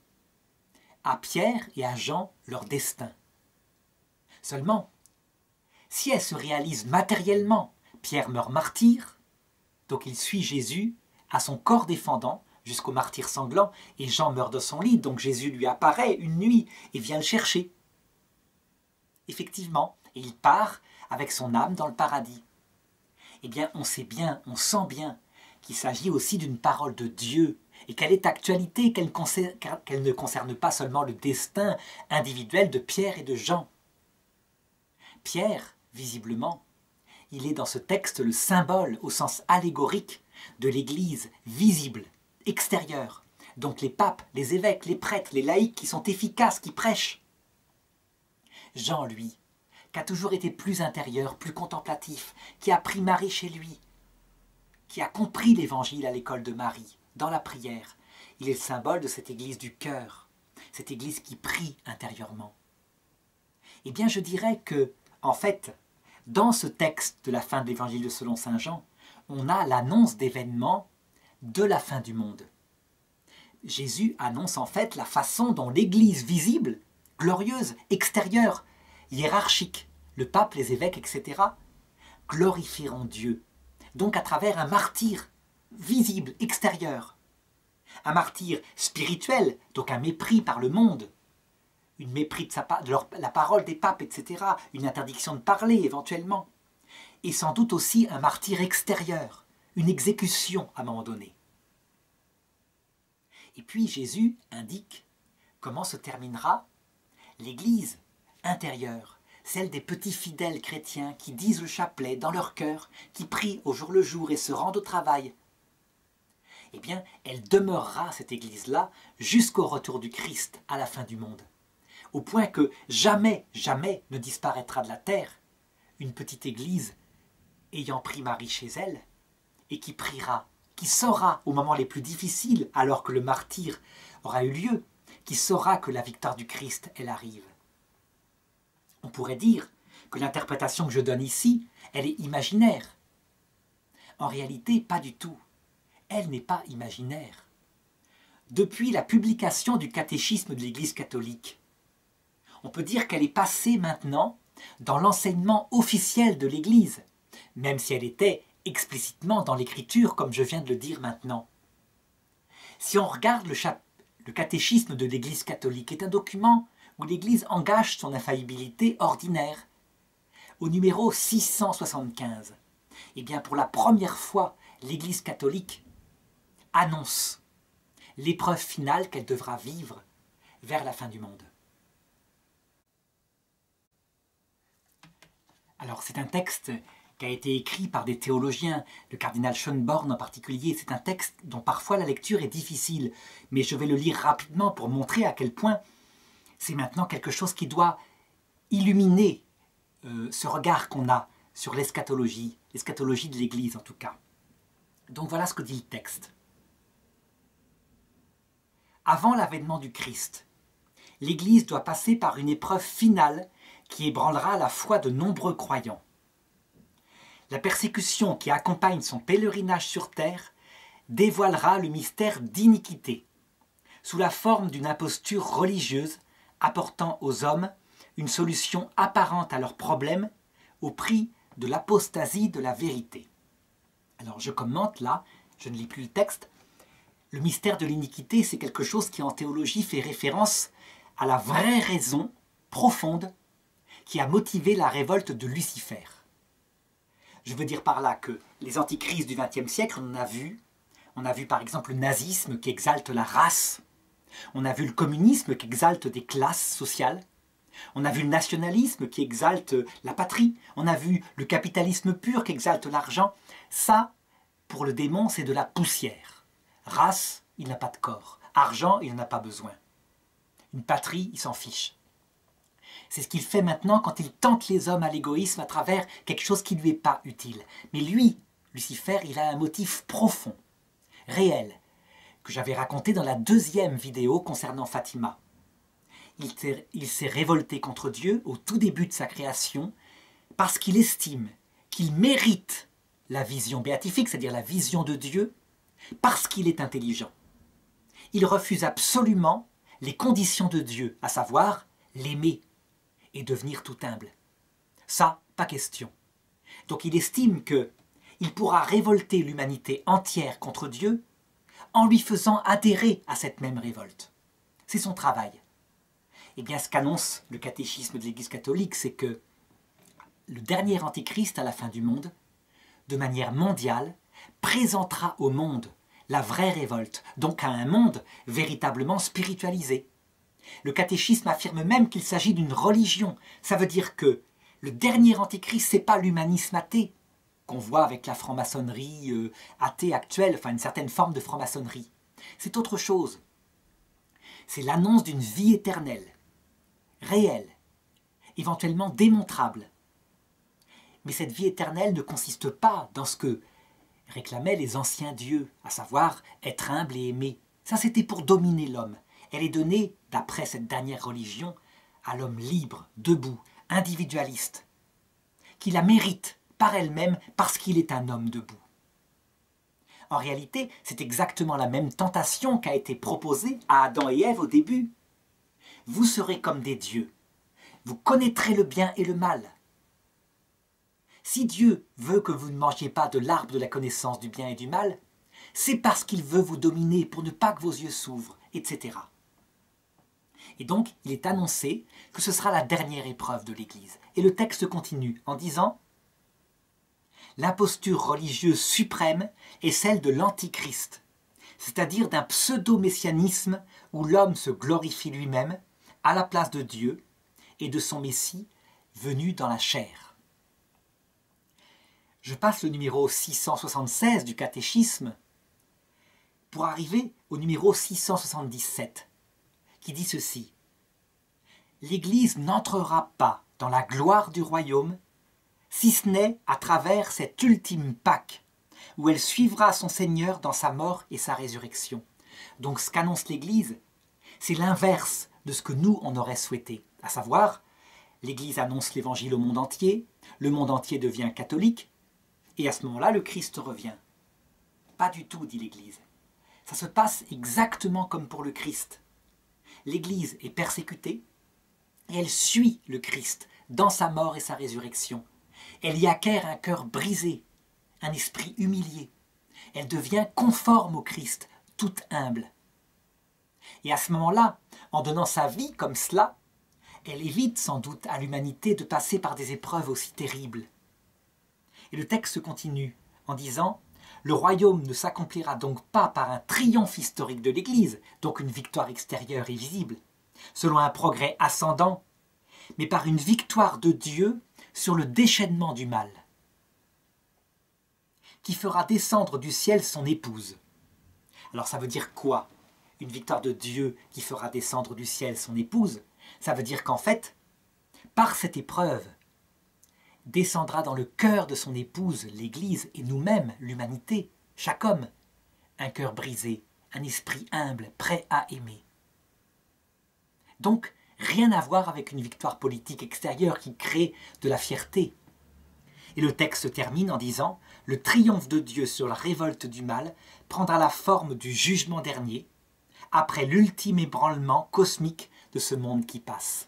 à Pierre et à Jean leur destin. Seulement, si elle se réalise matériellement, Pierre meurt martyr, donc il suit Jésus à son corps défendant jusqu'au martyr sanglant, et Jean meurt de son lit, donc Jésus lui apparaît une nuit et vient le chercher. Effectivement, et il part avec son âme dans le paradis. Eh bien, on sait bien, on sent bien qu'il s'agit aussi d'une parole de Dieu, et qu'elle est d'actualité, qu'elle ne concerne pas seulement le destin individuel de Pierre et de Jean. Pierre, visiblement, il est dans ce texte le symbole au sens allégorique de l'Église visible, extérieure, donc les papes, les évêques, les prêtres, les laïcs qui sont efficaces, qui prêchent. Jean, lui, qui a toujours été plus intérieur, plus contemplatif, qui a pris Marie chez lui, qui a compris l'Évangile à l'école de Marie, dans la prière, il est le symbole de cette Église du cœur, cette Église qui prie intérieurement. Eh bien, je dirais que, en fait, dans ce texte de la fin de l'Évangile selon saint Jean, on a l'annonce d'événements de la fin du monde. Jésus annonce en fait la façon dont l'Église visible, glorieuse, extérieure, hiérarchique, le pape, les évêques, etc., glorifieront Dieu. Donc à travers un martyr visible, extérieur. Un martyr spirituel, donc un mépris par le monde, une mépris de la parole des papes, etc., une interdiction de parler éventuellement, et sans doute aussi un martyr extérieur, une exécution à un moment donné. Et puis Jésus indique comment se terminera l'Église intérieure, celle des petits fidèles chrétiens qui disent le chapelet dans leur cœur, qui prient au jour le jour et se rendent au travail. Eh bien, elle demeurera, cette Église-là, jusqu'au retour du Christ à la fin du monde. Au point que jamais, jamais ne disparaîtra de la terre une petite Église ayant pris Marie chez elle et qui priera, qui saura au moment les plus difficiles, alors que le martyre aura eu lieu, qui saura que la victoire du Christ, elle arrive. On pourrait dire que l'interprétation que je donne ici, elle est imaginaire. En réalité, pas du tout. elle n'est pas imaginaire. Depuis la publication du catéchisme de l'Église catholique, on peut dire qu'elle est passée maintenant dans l'enseignement officiel de l'Église, même si elle était explicitement dans l'Écriture, comme je viens de le dire maintenant. Si on regarde le catéchisme de l'Église catholique, est un document où l'Église engage son infaillibilité ordinaire. Au numéro 675, eh bien pour la première fois, l'Église catholique annonce l'épreuve finale qu'elle devra vivre vers la fin du monde. Alors c'est un texte qui a été écrit par des théologiens, le cardinal Schönborn en particulier. C'est un texte dont parfois la lecture est difficile, mais je vais le lire rapidement pour montrer à quel point c'est maintenant quelque chose qui doit illuminer ce regard qu'on a sur l'eschatologie de l'Église en tout cas. Donc voilà ce que dit le texte. Avant l'avènement du Christ, l'Église doit passer par une épreuve finale qui ébranlera la foi de nombreux croyants. La persécution qui accompagne son pèlerinage sur terre dévoilera le mystère d'iniquité, sous la forme d'une imposture religieuse apportant aux hommes une solution apparente à leurs problèmes au prix de l'apostasie de la vérité. Alors je commente là, je ne lis plus le texte. Le mystère de l'iniquité, c'est quelque chose qui en théologie fait référence à la vraie raison profonde qui a motivé la révolte de Lucifer. Je veux dire par là que les antichrists du XXe siècle, on a vu par exemple le nazisme qui exalte la race, on a vu le communisme qui exalte des classes sociales, on a vu le nationalisme qui exalte la patrie, on a vu le capitalisme pur qui exalte l'argent. Ça, pour le démon, c'est de la poussière. Race, il n'a pas de corps. Argent, il n'en a pas besoin. Une patrie, il s'en fiche. C'est ce qu'il fait maintenant quand il tente les hommes à l'égoïsme à travers quelque chose qui ne lui est pas utile. Mais lui, Lucifer, il a un motif profond, réel, que j'avais raconté dans la deuxième vidéo concernant Fatima. Il s'est révolté contre Dieu au tout début de sa création parce qu'il estime qu'il mérite la vision béatifique, c'est-à-dire la vision de Dieu, parce qu'il est intelligent. Il refuse absolument les conditions de Dieu, à savoir l'aimer et devenir tout humble. Ça, pas question. Donc il estime qu'il pourra révolter l'humanité entière contre Dieu en lui faisant adhérer à cette même révolte. C'est son travail. Eh bien, ce qu'annonce le catéchisme de l'Église catholique, c'est que le dernier antéchrist à la fin du monde, de manière mondiale, présentera au monde la vraie révolte, donc à un monde véritablement spiritualisé. Le catéchisme affirme même qu'il s'agit d'une religion. Ça veut dire que le dernier antéchrist, ce n'est pas l'humanisme athée, qu'on voit avec la franc-maçonnerie athée actuelle, enfin une certaine forme de franc-maçonnerie. C'est autre chose. C'est l'annonce d'une vie éternelle, réelle, éventuellement démontrable. Mais cette vie éternelle ne consiste pas dans ce que réclamaient les anciens dieux, à savoir être humble et aimer. Ça, c'était pour dominer l'homme. Elle est donnée, d'après cette dernière religion, à l'homme libre, debout, individualiste, qui la mérite par elle-même parce qu'il est un homme debout. En réalité, c'est exactement la même tentation qui a été proposée à Adam et Ève au début. Vous serez comme des dieux. Vous connaîtrez le bien et le mal. Si Dieu veut que vous ne mangiez pas de l'arbre de la connaissance du bien et du mal, c'est parce qu'il veut vous dominer pour ne pas que vos yeux s'ouvrent, etc. Et donc, il est annoncé que ce sera la dernière épreuve de l'Église. Et le texte continue en disant « L'imposture religieuse suprême est celle de l'Antichrist, c'est-à-dire d'un pseudo-messianisme où l'homme se glorifie lui-même à la place de Dieu et de son Messie venu dans la chair. » Je passe le numéro 676 du catéchisme pour arriver au numéro 677 qui dit ceci. L'Église n'entrera pas dans la gloire du royaume si ce n'est à travers cette ultime Pâque où elle suivra son Seigneur dans sa mort et sa résurrection. Donc ce qu'annonce l'Église, c'est l'inverse de ce que nous on aurait souhaité, à savoir l'Église annonce l'Évangile au monde entier, le monde entier devient catholique, et à ce moment-là, le Christ revient. Pas du tout, dit l'Église. Ça se passe exactement comme pour le Christ. L'Église est persécutée et elle suit le Christ dans sa mort et sa résurrection. Elle y acquiert un cœur brisé, un esprit humilié. Elle devient conforme au Christ, toute humble. Et à ce moment-là, en donnant sa vie comme cela, elle évite sans doute à l'humanité de passer par des épreuves aussi terribles. Et le texte continue en disant « Le royaume ne s'accomplira donc pas par un triomphe historique de l'Église, donc une victoire extérieure et visible, selon un progrès ascendant, mais par une victoire de Dieu sur le déchaînement du mal, qui fera descendre du ciel son épouse. » Alors ça veut dire quoi? Une victoire de Dieu qui fera descendre du ciel son épouse? Ça veut dire qu'en fait, par cette épreuve, descendra dans le cœur de son épouse, l'Église, et nous-mêmes, l'humanité, chaque homme, un cœur brisé, un esprit humble, prêt à aimer. Donc, rien à voir avec une victoire politique extérieure qui crée de la fierté. Et le texte se termine en disant « Le triomphe de Dieu sur la révolte du mal prendra la forme du jugement dernier, après l'ultime ébranlement cosmique de ce monde qui passe. »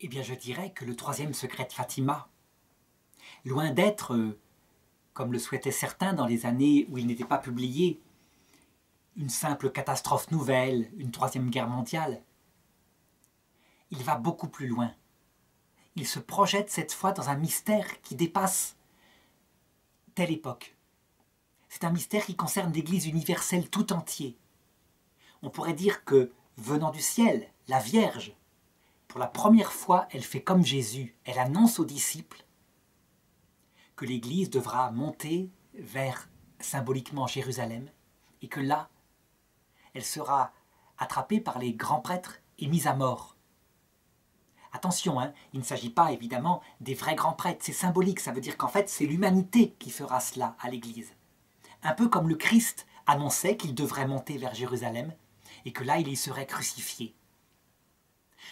Eh bien, je dirais que le troisième secret de Fatima, loin d'être, comme le souhaitaient certains dans les années où il n'était pas publié, une simple catastrophe nouvelle, une troisième guerre mondiale, il va beaucoup plus loin. Il se projette cette fois dans un mystère qui dépasse telle époque. C'est un mystère qui concerne l'Église universelle tout entier. On pourrait dire que, venant du ciel, la Vierge, pour la première fois, elle fait comme Jésus. Elle annonce aux disciples que l'Église devra monter vers, symboliquement, Jérusalem, et que là, elle sera attrapée par les grands prêtres et mise à mort. Attention, il ne s'agit pas évidemment des vrais grands prêtres, c'est symbolique, ça veut dire qu'en fait c'est l'humanité qui fera cela à l'Église. Un peu comme le Christ annonçait qu'il devrait monter vers Jérusalem et que là il y serait crucifié.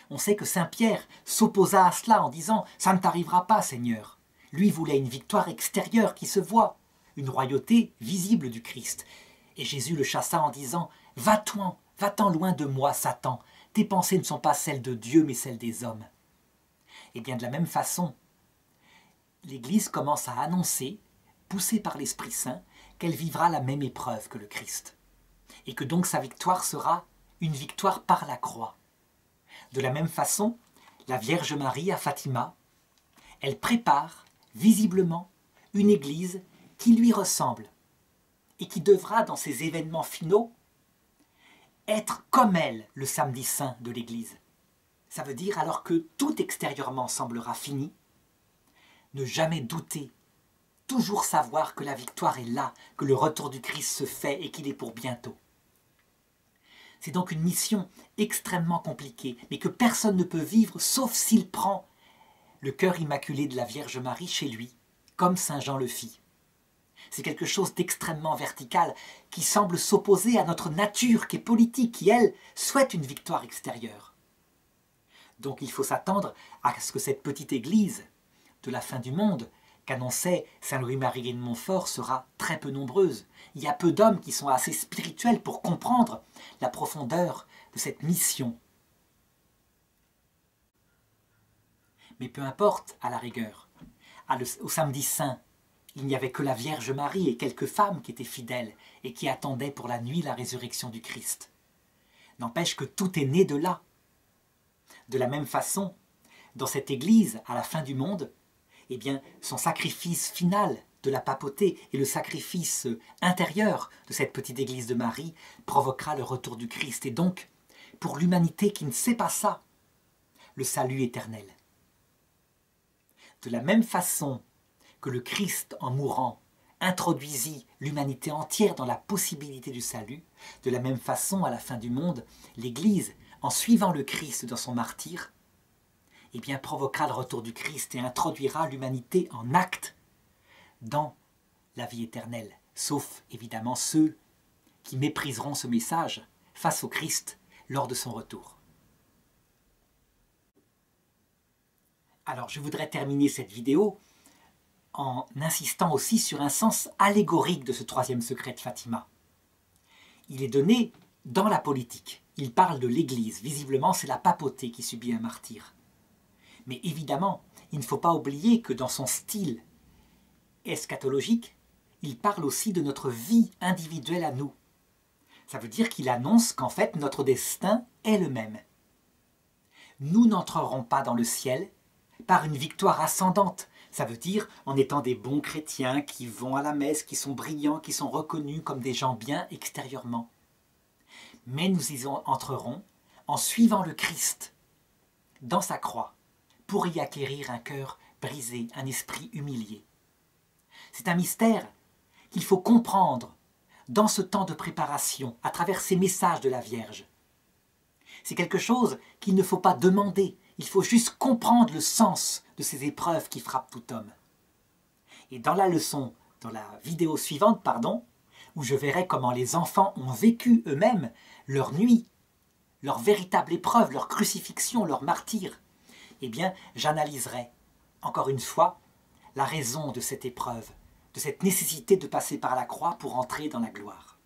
On sait que Saint Pierre s'opposa à cela en disant « Ça ne t'arrivera pas, Seigneur ». Lui voulait une victoire extérieure qui se voit, une royauté visible du Christ. Et Jésus le chassa en disant « Va-t'en loin de moi, Satan, tes pensées ne sont pas celles de Dieu mais celles des hommes. » Et bien de la même façon, l'Église commence à annoncer, poussée par l'Esprit Saint, qu'elle vivra la même épreuve que le Christ. Et que donc sa victoire sera une victoire par la croix. De la même façon, la Vierge Marie à Fatima, elle prépare visiblement une Église qui lui ressemble et qui devra, dans ses événements finaux, être comme elle le samedi saint de l'Église. Ça veut dire, alors que tout extérieurement semblera fini, ne jamais douter, toujours savoir que la victoire est là, que le retour du Christ se fait et qu'il est pour bientôt. C'est donc une mission extrêmement compliquée, mais que personne ne peut vivre sauf s'il prend le cœur immaculé de la Vierge Marie chez lui, comme Saint Jean le fit. C'est quelque chose d'extrêmement vertical qui semble s'opposer à notre nature qui est politique, qui, elle, souhaite une victoire extérieure. Donc il faut s'attendre à ce que cette petite église de la fin du monde qu'annonçait Saint Louis-Marie de Montfort sera très peu nombreuse. Il y a peu d'hommes qui sont assez spirituels pour comprendre la profondeur de cette mission. Mais peu importe, à la rigueur. Au samedi saint, il n'y avait que la Vierge Marie et quelques femmes qui étaient fidèles et qui attendaient pour la nuit la résurrection du Christ. N'empêche que tout est né de là. De la même façon, dans cette Église, à la fin du monde, eh bien, son sacrifice final de la papauté et le sacrifice intérieur de cette petite Église de Marie provoquera le retour du Christ. Et donc, pour l'humanité qui ne sait pas ça, le salut éternel. De la même façon que le Christ, en mourant, introduisit l'humanité entière dans la possibilité du salut, de la même façon, à la fin du monde, l'Église, en suivant le Christ dans son martyre, eh bien, provoquera le retour du Christ et introduira l'humanité en acte dans la vie éternelle, sauf évidemment ceux qui mépriseront ce message face au Christ lors de son retour. Alors je voudrais terminer cette vidéo en insistant aussi sur un sens allégorique de ce troisième secret de Fatima. Il est donné dans la politique. Il parle de l'Église. Visiblement, c'est la papauté qui subit un martyre. Mais évidemment, il ne faut pas oublier que dans son style eschatologique, il parle aussi de notre vie individuelle à nous. Ça veut dire qu'il annonce qu'en fait, notre destin est le même. Nous n'entrerons pas dans le ciel par une victoire ascendante. Ça veut dire en étant des bons chrétiens qui vont à la messe, qui sont brillants, qui sont reconnus comme des gens bien extérieurement. Mais nous y entrerons en suivant le Christ dans sa croix pour y acquérir un cœur brisé, un esprit humilié. C'est un mystère qu'il faut comprendre dans ce temps de préparation à travers ces messages de la Vierge. C'est quelque chose qu'il ne faut pas demander, il faut juste comprendre le sens de ces épreuves qui frappent tout homme. Et dans la vidéo suivante, où je verrai comment les enfants ont vécu eux-mêmes leur nuit, leur véritable épreuve, leur crucifixion, leur martyre, eh bien, j'analyserai, encore une fois, la raison de cette épreuve, de cette nécessité de passer par la croix pour entrer dans la gloire.